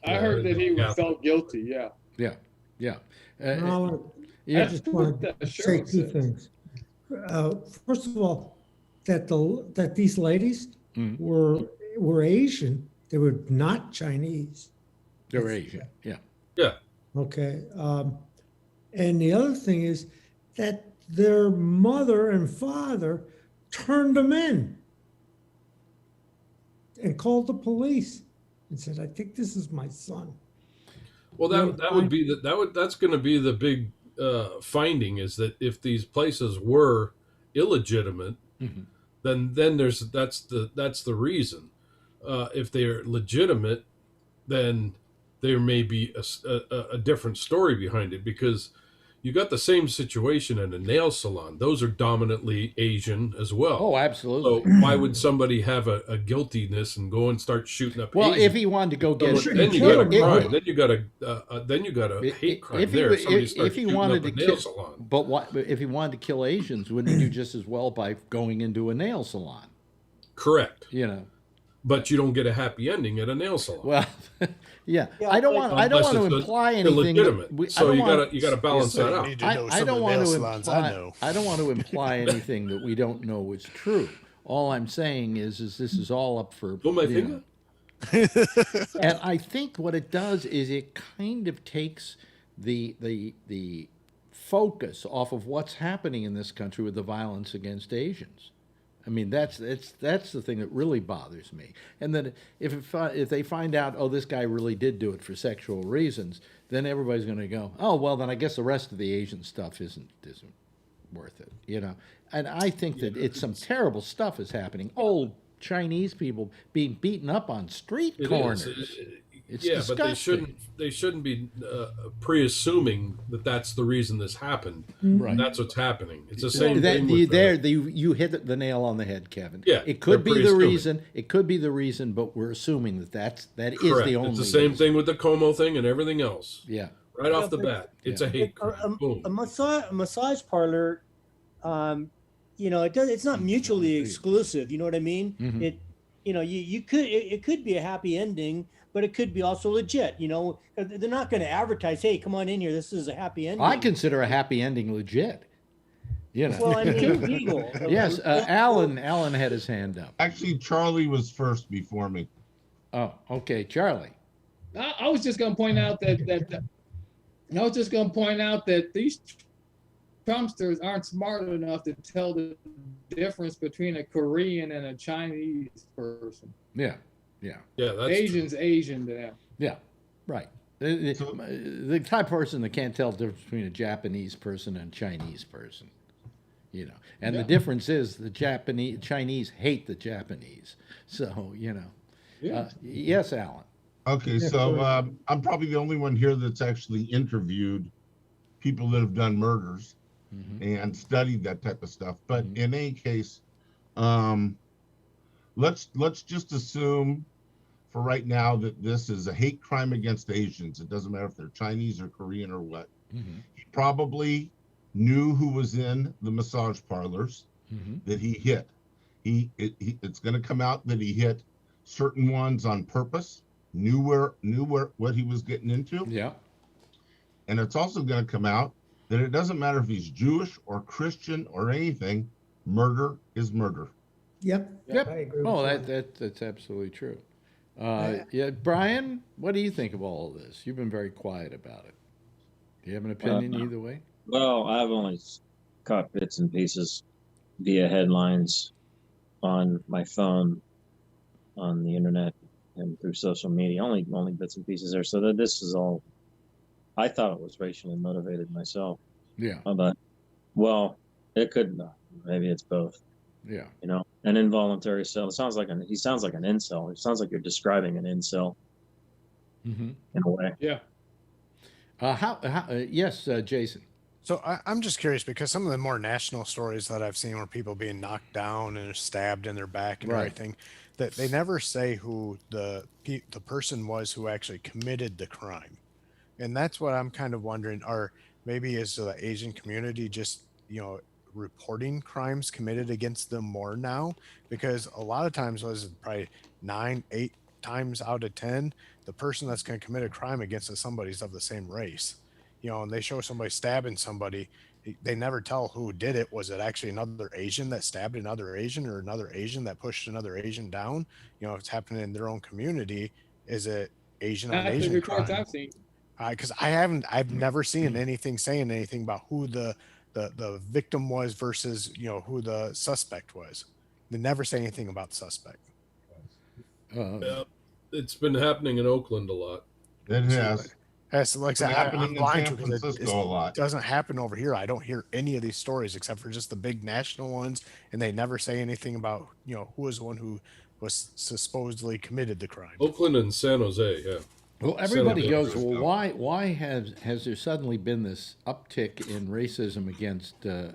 I heard that he felt guilty. Yeah. Yeah. Yeah. I just want to say two things. First of all, that these ladies were Asian. They were not Chinese. They were Asian. Yeah. Yeah. Okay. And the other thing is that their mother and father turned them in and called the police and said, "I think this is my son." Well, that would be that's going to be the big finding, is that if these places were illegitimate, then that's the reason. If they're legitimate, then there may be a different story behind it, because you got the same situation in a nail salon. Those are dominantly Asian as well. Oh, absolutely. So why would somebody have a guiltiness and go and start shooting up? Well, Asian? If he wanted to go get it, then you got a crime. Then you got a hate crime there. If he wanted to kill, salon. But if he wanted to kill Asians? Wouldn't he do just as well by going into a nail salon? Correct. But you don't get a happy ending at a nail salon. Well, yeah. I don't want to imply anything. So you got to balance that out. I don't want to imply anything that we don't know is true. All I'm saying is this is all up for. Pull my finger. And I think what it does is it kind of takes the focus off of what's happening in this country with the violence against Asians. I mean, that's the thing that really bothers me. And then if they find out, oh, this guy really did do it for sexual reasons, then everybody's going to go, oh, well, then I guess the rest of the Asian stuff isn't worth it, And I think that it's some terrible stuff is happening. Old Chinese people being beaten up on street corners. It's disgusting. But they shouldn't be pre-assuming that that's the reason this happened. Right. That's what's happening. It's the same thing. You hit the nail on the head, Kevin. Yeah, it could be the reason. It could be the reason, but we're assuming that is the only. It's the same thing with the Como thing and everything else. Yeah. Right off the bat, it's a hate crime. Boom. A massage parlor, it's not mutually exclusive. You know what I mean? Mm-hmm. It could be a happy ending, but it could be also legit. They're not going to advertise, "Hey, come on in here. This is a happy ending." I consider a happy ending legit. Well, I mean, legal. Yes, Alan had his hand up. Actually, Charlie was first before me. Oh, okay, Charlie. I was just going to point out that these Trumpsters aren't smart enough to tell the difference between a Korean and a Chinese person. Yeah. That's Asian's true. Asian to them. Yeah, right. The type of person that can't tell the difference between a Japanese person and a Chinese person. you know. And the difference is the Chinese hate the Japanese. So, you know. Yes, Alan. Okay, so I'm probably the only one here that's actually interviewed people that have done murders and studied that type of stuff. But in any case, let's just assume for right now that this is a hate crime against Asians. It doesn't matter if they're Chinese or Korean or what. He probably knew who was in the massage parlors that he hit. It's going to come out that he hit certain ones on purpose. Knew what he was getting into. Yeah. And it's also going to come out that it doesn't matter if he's Jewish or Christian or anything. Murder is murder. Yep. I agree with that's absolutely true. Yeah, Brian, what do you think of all of this? You've been very quiet about it. Do you have an opinion either way? Well, I've only caught bits and pieces via headlines on my phone, on the internet, and through social media. Only bits and pieces there. So that this is all. I thought it was racially motivated myself. Yeah. But well, it could not. Maybe it's both. Yeah. You know, an involuntary cell. It sounds like he sounds like an incel. It sounds like you're describing an incel. In a way. Yeah. Yes, Jason. So I'm just curious because some of the more national stories that I've seen where people being knocked down and stabbed in their back and everything, that they never say who the person was who actually committed the crime. And that's what I'm kind of wondering, or maybe is the Asian community just, reporting crimes committed against them more now? Because a lot of times was probably 9-8 times out of 10, the person that's going to commit a crime against somebody's of the same race. And they show somebody stabbing somebody, they never tell who did it. Was it actually another Asian that stabbed another Asian, or another Asian that pushed another Asian down? If it's happening in their own community, is it Asian on Asian crime? I've seen. Because I've never seen anything saying anything about who the victim was versus who the suspect was. They never say anything about the suspect. Yeah, it's been happening in Oakland a lot. It has. It's like I'm blind to because it doesn't happen over here. I don't hear any of these stories except for just the big national ones, and they never say anything about who was the one who was supposedly committed the crime. Oakland and San Jose, yeah. Well, everybody goes, well, why has there suddenly been this uptick in racism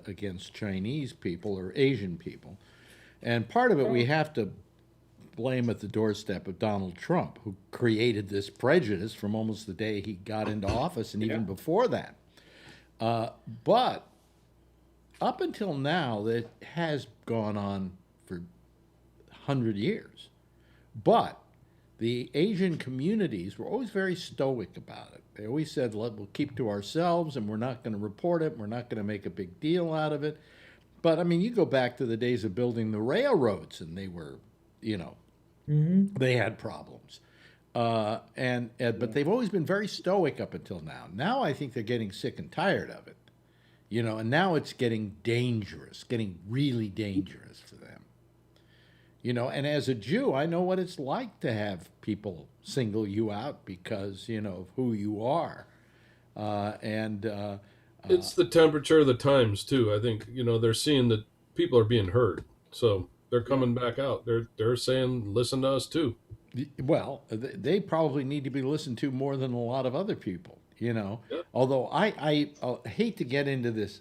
against Chinese people or Asian people? And part of it we have to blame at the doorstep of Donald Trump, who created this prejudice from almost the day he got into office and even before that. But up until now, that has gone on for 100 years. But the Asian communities were always very stoic about it. They always said, we'll keep to ourselves and we're not going to report it. We're not going to make a big deal out of it. But, I mean, you go back to the days of building the railroads and they were, they had problems. But they've always been very stoic up until now. Now I think they're getting sick and tired of it, and now it's getting dangerous, getting really dangerous for them. And as a Jew, I know what it's like to have people single you out because, of who you are. It's the temperature of the times, too. I think, they're seeing that people are being heard. So they're coming back out. They're saying, listen to us, too. Well, they probably need to be listened to more than a lot of other people, Yeah. Although I hate to get into this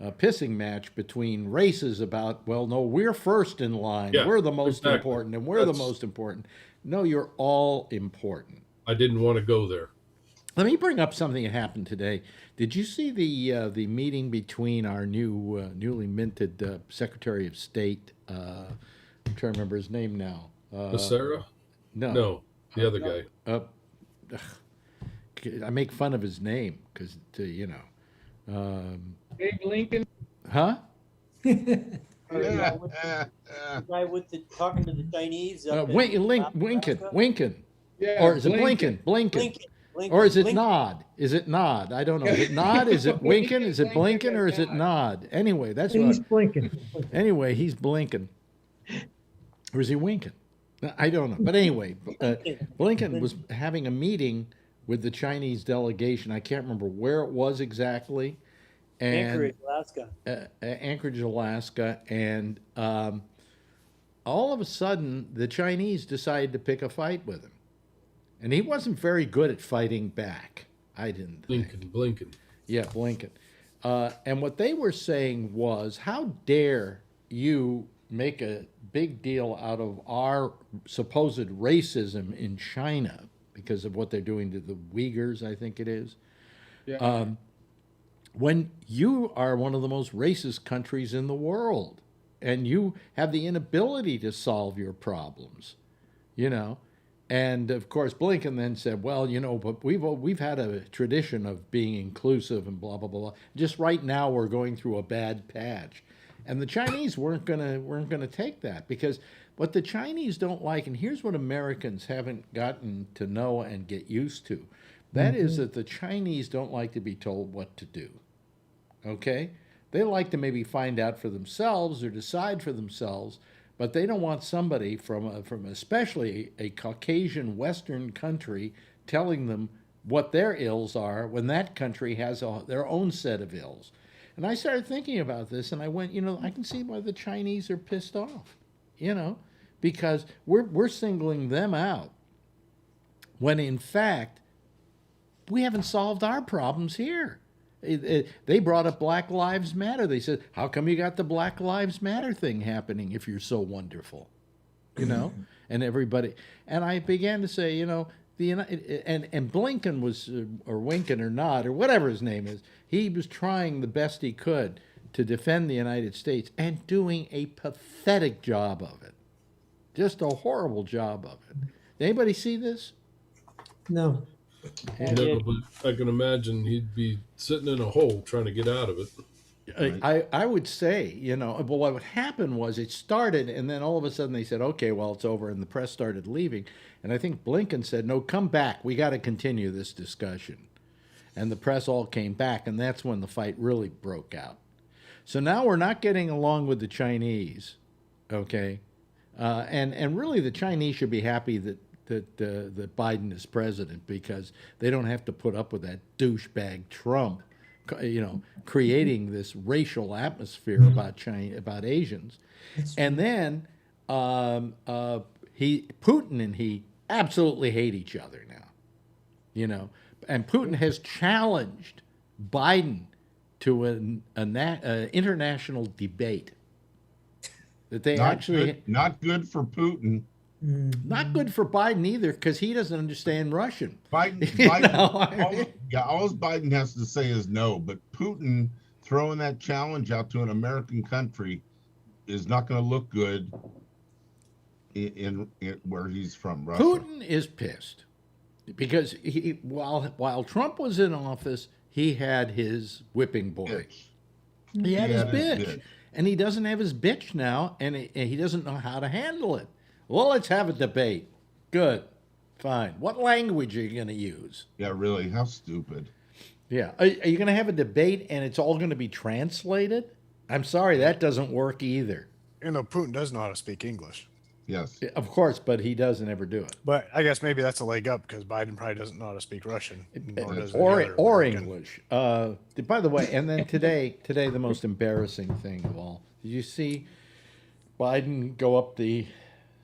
pissing match between races about, well, no, we're first in line. Yeah, we're the most important, and we're the most important. No, you're all important. I didn't want to go there. Let me bring up something that happened today. Did you see the meeting between our newly minted Secretary of State? I'm trying to remember his name now. Becerra? No, the other guy. I make fun of his name because, Abe Lincoln. Huh? Guy with talking to the Chinese. Winkin. Yeah, Or is it Blinken? Blinken. Or is it Nod? Is it Nod? I don't know. Is it Nod? Is it Winkin? Is it Blinken? Or is it Nod? Anyway, that's what. He's blinking. Anyway, he's blinking. Or is he winking? I don't know. But anyway, Blinken was having a meeting with the Chinese delegation. I can't remember where it was exactly. and Anchorage, Alaska. Alaska, and all of a sudden the Chinese decided to pick a fight with him, and he wasn't very good at fighting back. I didn't think. Blinken. Yeah, Blinken. And what they were saying was, how dare you make a big deal out of our supposed racism in China because of what they're doing to the Uyghurs, I think it is. Yeah. When you are one of the most racist countries in the world and you have the inability to solve your problems, you know. And of course, Blinken then said, "Well, you know, but we've had a tradition of being inclusive and blah blah blah. Just right now, we're going through a bad patch," and the Chinese weren't gonna take that, because what the Chinese don't like, and here's what Americans haven't gotten to know and get used to, that is that the Chinese don't like to be told what to do. Okay, they like to maybe find out for themselves or decide for themselves. But they don't want somebody from especially a Caucasian Western country telling them what their ills are when that country has their own set of ills. And I started thinking about this, and I went, you know, I can see why the Chinese are pissed off, you know, because we're singling them out when in fact we haven't solved our problems here. They brought up Black Lives Matter. They said, how come you got the Black Lives Matter thing happening if you're so wonderful? You know? And everybody... And I began to say, you know, and Blinken was, or Winken or not, or whatever his name is, he was trying the best he could to defend the United States and doing a pathetic job of it. Just a horrible job of it. Did anybody see this? No. No, but I can imagine he'd be sitting in a hole trying to get out of it. I would say, you know, well, what would happen was it started, and then all of a sudden they said, okay, well, it's over, and the press started leaving. And I think Blinken said, no, come back. We got to continue this discussion. And the press all came back, and that's when the fight really broke out. So now we're not getting along with the Chinese, okay? And really the Chinese should be happy that Biden is president, because they don't have to put up with that douchebag Trump, you know, creating this racial atmosphere about China, about Asians. And then Putin and he absolutely hate each other now, you know. And Putin has challenged Biden to an international debate that they not good for Putin. Not good for Biden either, because he doesn't understand Russian. Biden all Biden has to say is no, but Putin throwing that challenge out to an American country is not going to look good in where he's from, Russia. Putin is pissed because while Trump was in office, he had his whipping boy. He had his bitch. And he doesn't have his bitch now, and he doesn't know how to handle it. Well, let's have a debate. Good. Fine. What language are you going to use? Yeah, really. How stupid. Yeah. Are you going to have a debate and it's all going to be translated? I'm sorry, that doesn't work either. You know, Putin does know how to speak English. Yes. Of course, but he doesn't ever do it. But I guess maybe that's a leg up, because Biden probably doesn't know how to speak Russian. Or English. By the way, and then today the most embarrassing thing of all. Did you see Biden go up the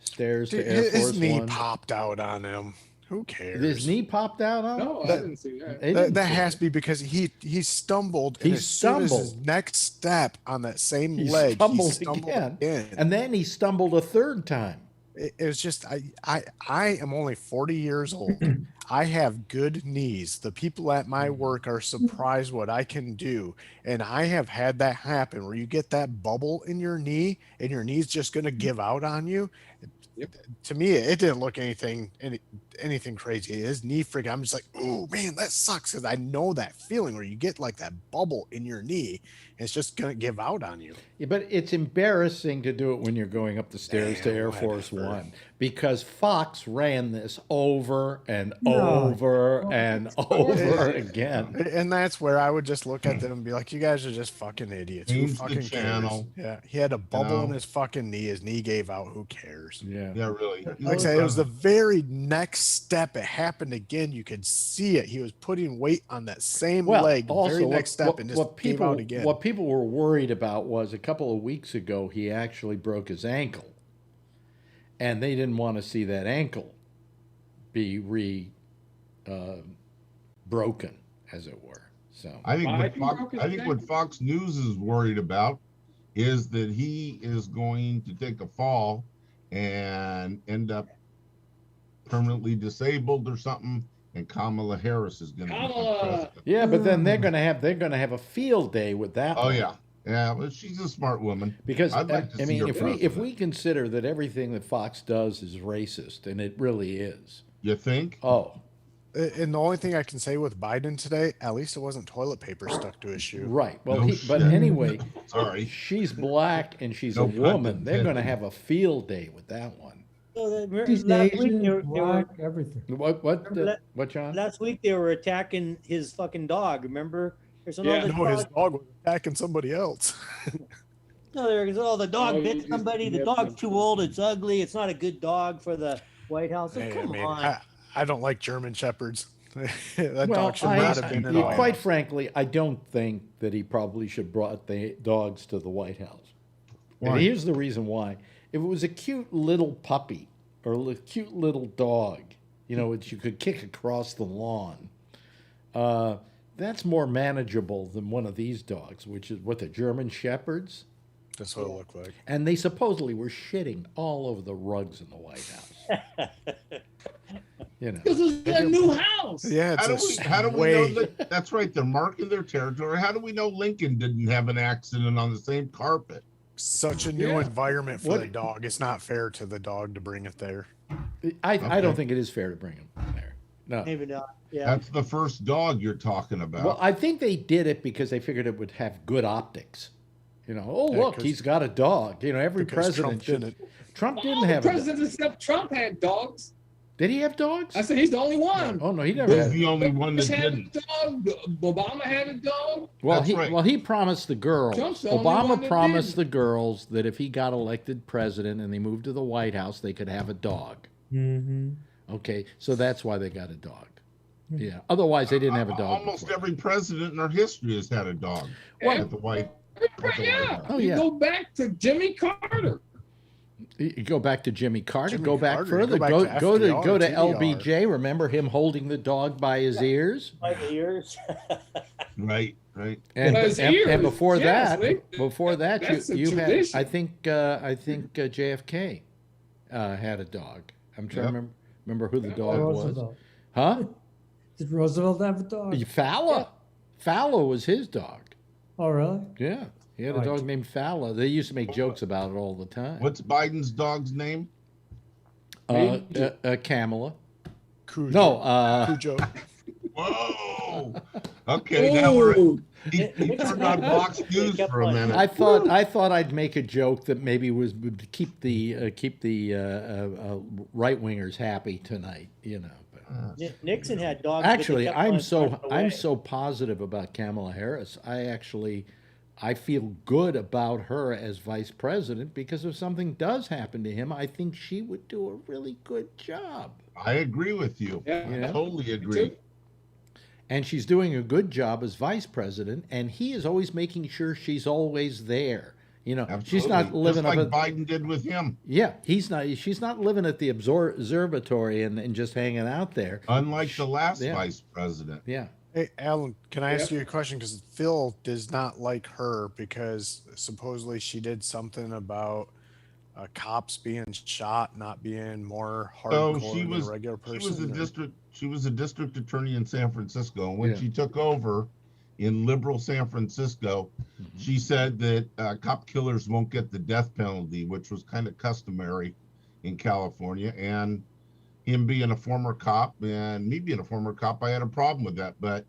stairs to Air Force One? His knee popped out on him. Who cares? His knee popped out on him? No, I didn't see that. That has to be because he stumbled. He and as soon as his next step on that same leg, he stumbled again. And then he stumbled a third time. It was just, I am only 40 years old. I have good knees. The people at my work are surprised what I can do. And I have had that happen where you get that bubble in your knee and your knee's just going to give out on you. Yep. To me, it didn't look anything crazy. His knee freak. I'm just like, oh man, that sucks, because I know that feeling where you get like that bubble in your knee, and it's just gonna give out on you. Yeah, but it's embarrassing to do it when you're going up the stairs to Air Force One, because Fox ran this over and over and over again. And that's where I would just look at them and be like, you guys are just fucking idiots. Who fucking cares? Yeah, he had a bubble in his fucking knee. His knee gave out. Who cares? Yeah, really. Like I said, it was the very next step, it happened again. You could see it. He was putting weight on that same Well, leg, the also, very next step, and just came out again. What people were worried about was a couple of weeks ago he actually broke his ankle, and they didn't want to see that ankle be broken, as it were. So I think what Fox News is worried about is that he is going to take a fall and end up permanently disabled or something, and Kamala Harris is going to be president. Yeah, but then they're going to have a field day with that. Oh one. yeah, but she's a smart woman. Because I'd like to see her if we consider that everything that Fox does is racist, and it really is. You think? Oh. And the only thing I can say with Biden today, at least it wasn't toilet paper stuck to his shoe. Right. Well, but anyway, sorry, she's black and she's a woman. They're going to have a field day with that one. So She's last week Asian, they were, black, everything. What, John? last week they were attacking his fucking dog. Remember? There's No, his dog was attacking somebody else. No, there's the dog bit somebody. The dog's too old. It's ugly. It's not a good dog for the White House. So come on. I don't like German Shepherds. That dog should not have been in the White Quite House. frankly, I don't think that he probably should brought the dogs to the White House. Why? And here's the reason why. If it was a cute little puppy or a cute little dog, which you could kick across the lawn, that's more manageable than one of these dogs, which is what, the German Shepherds? That's what it looked like. And they supposedly were shitting all over the rugs in the White House. This is a new house. Yeah, how do we know that? That's right. They're marking their territory. How do we know Lincoln didn't have an accident on the same carpet? Such a new environment for the dog. It's not fair to the dog to bring it there. I don't think it is fair to bring him there. No. Maybe not. Yeah. That's the first dog you're talking about. Well, I think they did it because they figured it would have good optics. Look, he's got a dog. Every president Trump didn't have a dog. Presidents except Trump had dogs. Did he have dogs? I said he's the only one. Oh no, he never had. He's the only one that Bush had didn't. a dog. Obama had a dog. Well, he promised the girls. Trump's the only one Obama that promised didn't. the girls that if he got elected president and they moved to the White House, they could have a dog. Mm-hmm. Okay, so that's why they got a dog. Yeah. Otherwise, they didn't have a dog. Almost before. every president in our history has had a dog. Well, at the White. Yeah. Oh, You yeah. go back to Jimmy Carter. You go back to Jimmy Carter. Jimmy go back Carter, further. go back to Go to FDR. LBJ. Remember him holding the dog by his ears? By the ears. Right. And, By his and ears, before yes, that, that's a you had. tradition. I think JFK had a dog. I'm trying to remember who the dog was. Roosevelt. Huh? Did Roosevelt have a dog? Fowler. Fowler was his dog. Oh, really? Yeah, he had a Right. dog named Fowler. They used to make jokes about it all the time. What's Biden's dog's name? Kamala. Cujo. No, Cujo. Whoa. Okay, now we're. Ooh. He turned on Fox News for a minute. I thought I'd would make a joke that maybe would keep the right wingers happy tonight. But. Nixon had dogs. but they Actually, kept I'm on so running away. positive about Kamala Harris. I feel good about her as vice president because if something does happen to him, I think she would do a really good job. I agree with you. Yeah. I totally agree. And she's doing a good job as vice president, and he is always making sure she's always there. Absolutely. She's not living just up like at, Biden did with him. Yeah, she's not living at the observatory and just hanging out there. Unlike the last Yeah. vice president. Yeah. Hey, Alan, can I ask you a question? Because Phil does not like her because supposedly she did something about cops being shot, not being more So hardcore than a regular person. She was a district attorney in San Francisco. And when Yeah. she took over in liberal San Francisco, she said that cop killers won't get the death penalty, which was kind of customary in California. And him being a former cop and me being a former cop, I had a problem with that, but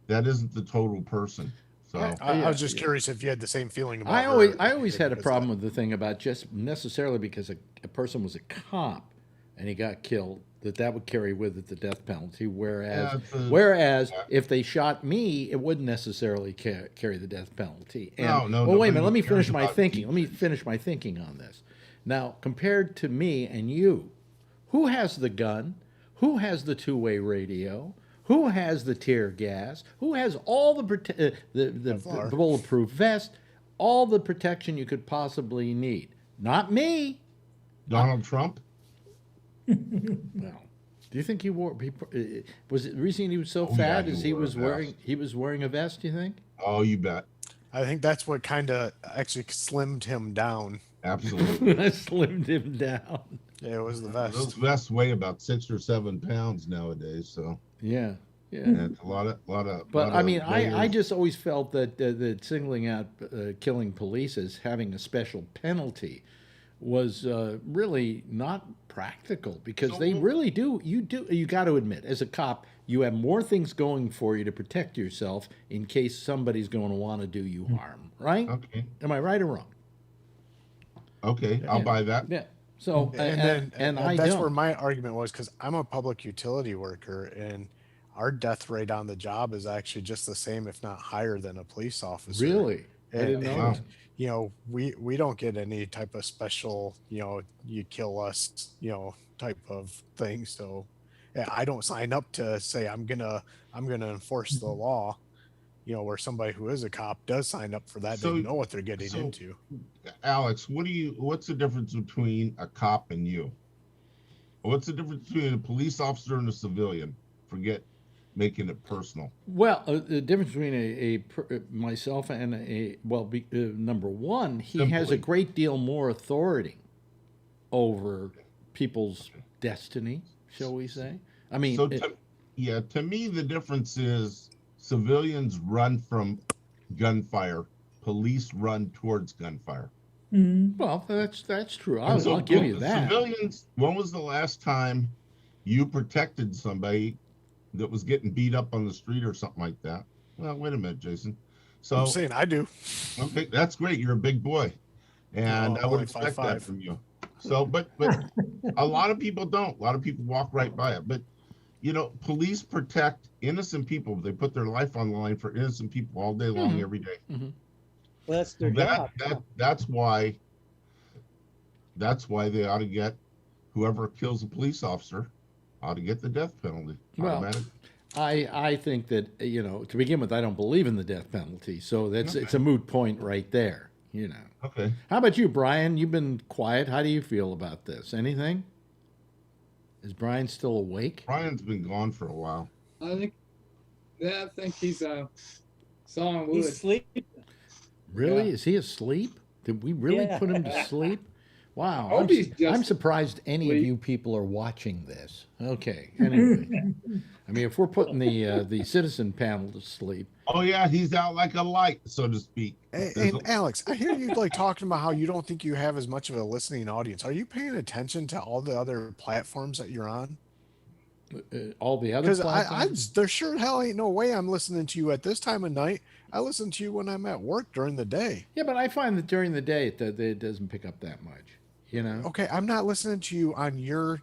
that isn't the total person. So I was just curious if you had the same feeling about I her. always had a because problem with the thing about just necessarily because a person was a cop and he got killed, that would carry with it the death penalty. Whereas if they shot me, it wouldn't necessarily carry the death penalty. And, No, well, wait a minute. nobody Let me cares finish my about thinking. people. Let me finish my thinking on this. Now, compared to me and you, who has the gun? Who has the two-way radio? Who has the tear gas? Who has all the bulletproof vest? All the protection you could possibly need. Not me. Donald Trump? Well, do you think he wore? Was it the reason he was so fat? Yeah, is he was wearing a vest? You think? Oh, you bet. I think that's what kind of actually slimmed him down. Absolutely. Slimmed him down. Yeah, it was the vest. Those vests weigh about 6 or 7 pounds nowadays. So yeah. And it's a lot of. But I mean, I just always felt that that singling out killing police as having a special penalty was really not practical, because they really do. You got to admit, as a cop, you have more things going for you to protect yourself in case somebody's going to want to do you harm, right? Okay. Am I right or wrong? Okay, I'll buy that. Yeah. So and that's don't. where my argument was, because I'm a public utility worker, and our death rate on the job is actually just the same, if not higher, than a police officer. Really? I didn't know. You know, we don't get any type of special, you kill us, type of thing. So yeah, I don't sign up to say I'm gonna enforce the law. Where somebody who is a cop does sign up for that, they know what they're getting into. Alex, what's the difference between a cop and you? What's the difference between a police officer and a civilian? Forget making it personal. Well, the difference between myself and number one, he has a great deal more authority over people's destiny, shall we say? I mean, to me, the difference is civilians run from gunfire, police run towards gunfire. Well, that's true. I'll give you that. Civilians, when was the last time you protected somebody that was getting beat up on the street or something like that? Well, wait a minute, Jason. So I'm saying I do. Okay, that's great. You're a big boy, and I would expect that from you. So, but a lot of people don't. A lot of people walk right by it. But police protect innocent people. They put their life on the line for innocent people all day long, every day. Well, that's their job. That's why they ought to get, whoever kills a police officer ought to get the death penalty. Well, I think that, to begin with, I don't believe in the death penalty. So it's a moot point right there, Okay. How about you, Brian? You've been quiet. How do you feel about this? Anything? Is Brian still awake? Brian's been gone for a while. I think he's sawing wood. He's sleeping. Really? Yeah. Is he asleep? Did we really put him to sleep? Wow. I'm surprised any of you people are watching this. Okay. Anyway. I mean, if we're putting the citizen panel to sleep. Oh, yeah. He's out like a light, so to speak. And Alex, I hear you talking about how you don't think you have as much of a listening audience. Are you paying attention to all the other platforms that you're on? All the other platforms? Because there sure hell ain't no way I'm listening to you at this time of night. I listen to you when I'm at work during the day. Yeah, but I find that during the day it doesn't pick up that much. Okay, I'm not listening to you on your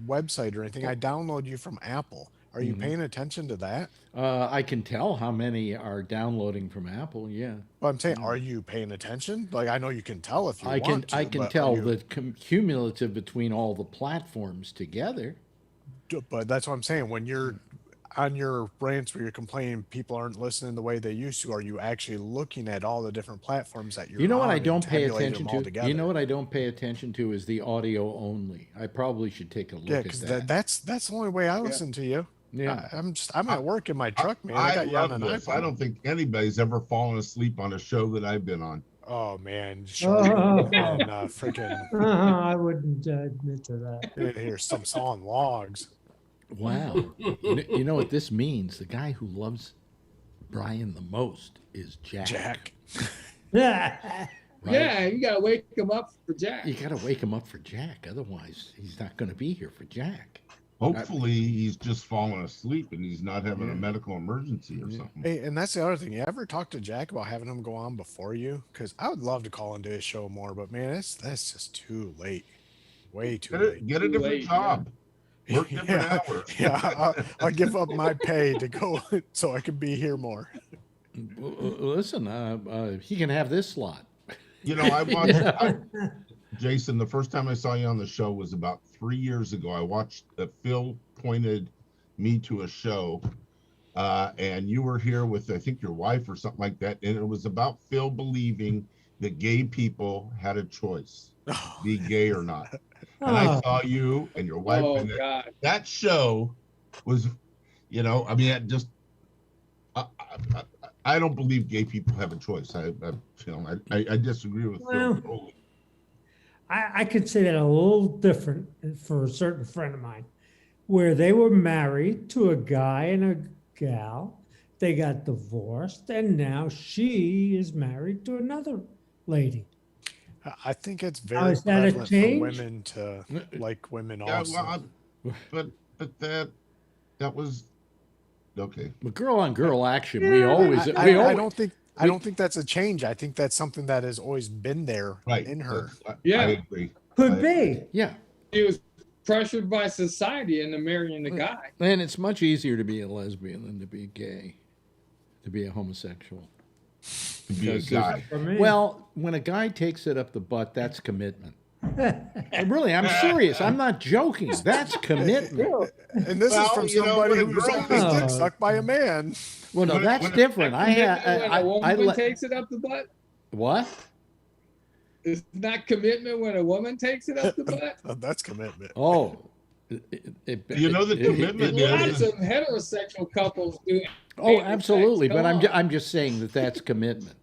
website or anything. I download you from Apple. Are you paying attention to that? I can tell how many are downloading from Apple. Yeah. Well, I'm saying, are you paying attention? Like, I know you can tell if you want to. I can tell the cumulative between all the platforms together. But that's what I'm saying. When you're on your rants where you're complaining people aren't listening the way they used to, are you actually looking at all the different platforms that you're on? What I don't pay attention to? You know what I don't pay attention to is the audio only. I probably should take a look at that. That's the only way I listen to you. Yeah. I'm at work in my truck, man. I got you on an iPhone. I don't think anybody's ever fallen asleep on a show that I've been on. Oh man, freaking! I wouldn't admit to that. Here's some sawing logs. Wow. You know what this means? The guy who loves Brian the most is Jack. Yeah. Right? Yeah, you gotta wake him up for Jack. You gotta wake him up for Jack, otherwise he's not going to be here for Jack. Hopefully he's just fallen asleep and he's not having a medical emergency or something. Hey, and that's the other thing. You ever talk to Jack about having him go on before you? Because I would love to call into his show more, but man, that's just too late. Way too late. Get a different job. Work different hours. I'll give up my pay to go so I can be here more. Listen, he can have this slot. I watched Jason, the first time I saw you on the show was about 3 years ago. I watched Phil pointed me to a show, and you were here with, I think, your wife or something like that, and it was about Phil believing that gay people had a choice, be gay or not. And I saw you and your wife, and that show was, you know, I mean, it just, I don't believe gay people have a choice. I disagree with Phil totally. I could say that a little different for a certain friend of mine, where they were married to a guy and a gal. They got divorced, and now she is married to another lady. I think it's very prevalent for women to like women also. Well, but that was okay. But girl on girl action, I don't think that's a change. I think that's something that has always been there in her. I agree. Could be. Yeah. She was pressured by society into marrying the guy. And it's much easier to be a lesbian than to be gay, to be a homosexual. To be a guy. Well, when a guy takes it up the butt, that's commitment. Really, I'm serious. I'm not joking. That's commitment. And this is from somebody who was his dick sucked by a man. Well, no, that's different. When a woman takes it up the butt? What? It's not commitment when a woman takes it up the butt? That's commitment. Oh. You know the commitment lots of heterosexual couples do. Oh, absolutely. But I'm just saying that's commitment.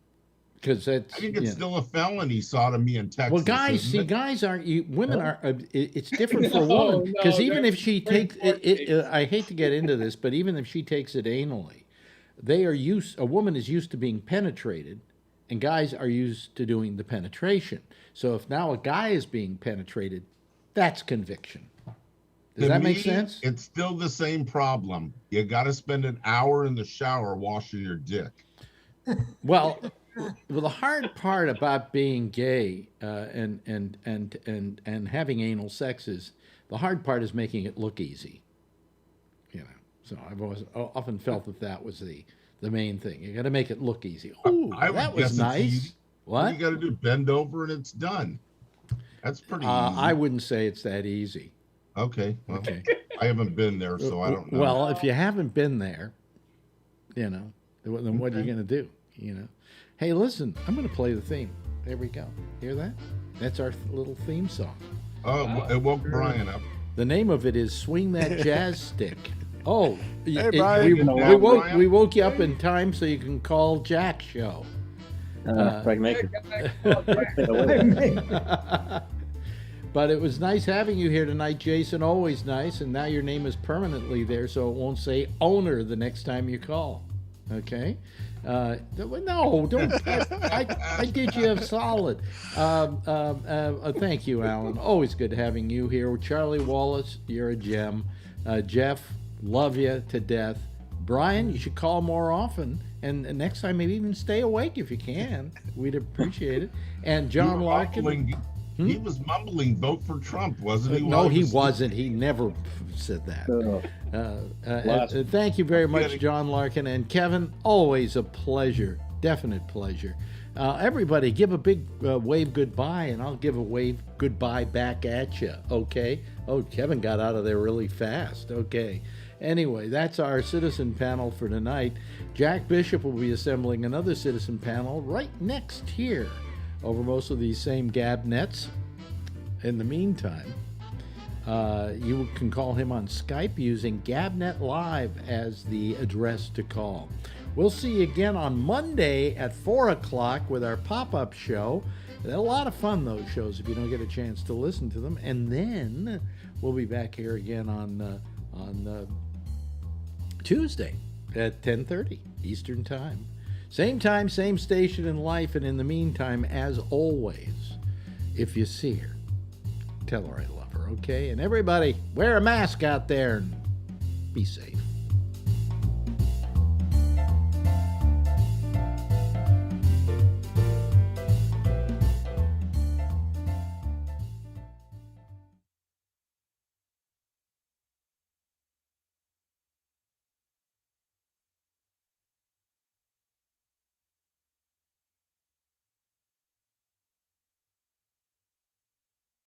Because I think it's still a felony sodomy in Texas. Well, guys aren't. Women are. It's different for a woman because even if she takes it, I hate to get into this, but even if she takes it anally, they are used. A woman is used to being penetrated, and guys are used to doing the penetration. So if now a guy is being penetrated, that's conviction. Does that make sense? It's still the same problem. You got to spend an hour in the shower washing your dick. Well, the hard part about being gay and having anal sex is the hard part is making it look easy. You know, so I've always often felt that was the main thing. You got to make it look easy. Oh, that was nice. What? You got to do bend over and it's done. That's pretty easy. I wouldn't say it's that easy. Okay. Well, okay. I haven't been there, so I don't know. Well, if you haven't been there, you know, then what are you going to do? You know. Hey, listen, I'm going to play the theme. There we go. Hear that? That's our little theme song. Oh, it woke Brian up. The name of it is Swing That Jazz Stick. Oh, hey, Brian. We woke you up in time so you can call Jack's show. If I can make it. But it was nice having you here tonight, Jason. Always nice. And now your name is permanently there, so it won't say owner the next time you call. Okay? No, don't. I did you a solid. Thank you, Alan. Always good having you here. Charlie Wallace, you're a gem. Jeff, love you to death. Brian, you should call more often. And next time, maybe even stay awake if you can. We'd appreciate it. And John Larkin. He was mumbling, vote for Trump, wasn't he? No, he wasn't. He never said that. Thank you very much, John Larkin. And Kevin, always a pleasure. Definite pleasure. Everybody, give a big wave goodbye, and I'll give a wave goodbye back at you, okay? Oh, Kevin got out of there really fast. Okay. Anyway, that's our citizen panel for tonight. Jack Bishop will be assembling another citizen panel right next here over most of these same Gab nets. In the meantime, you can call him on Skype using GabNet Live as the address to call. We'll see you again on Monday at 4 o'clock with our pop-up show. They're a lot of fun, those shows, if you don't get a chance to listen to them. And then we'll be back here again on Tuesday at 10:30 Eastern Time. Same time, same station in life, and in the meantime, as always, if you see her, tell her I love her, okay? And everybody, wear a mask out there and be safe.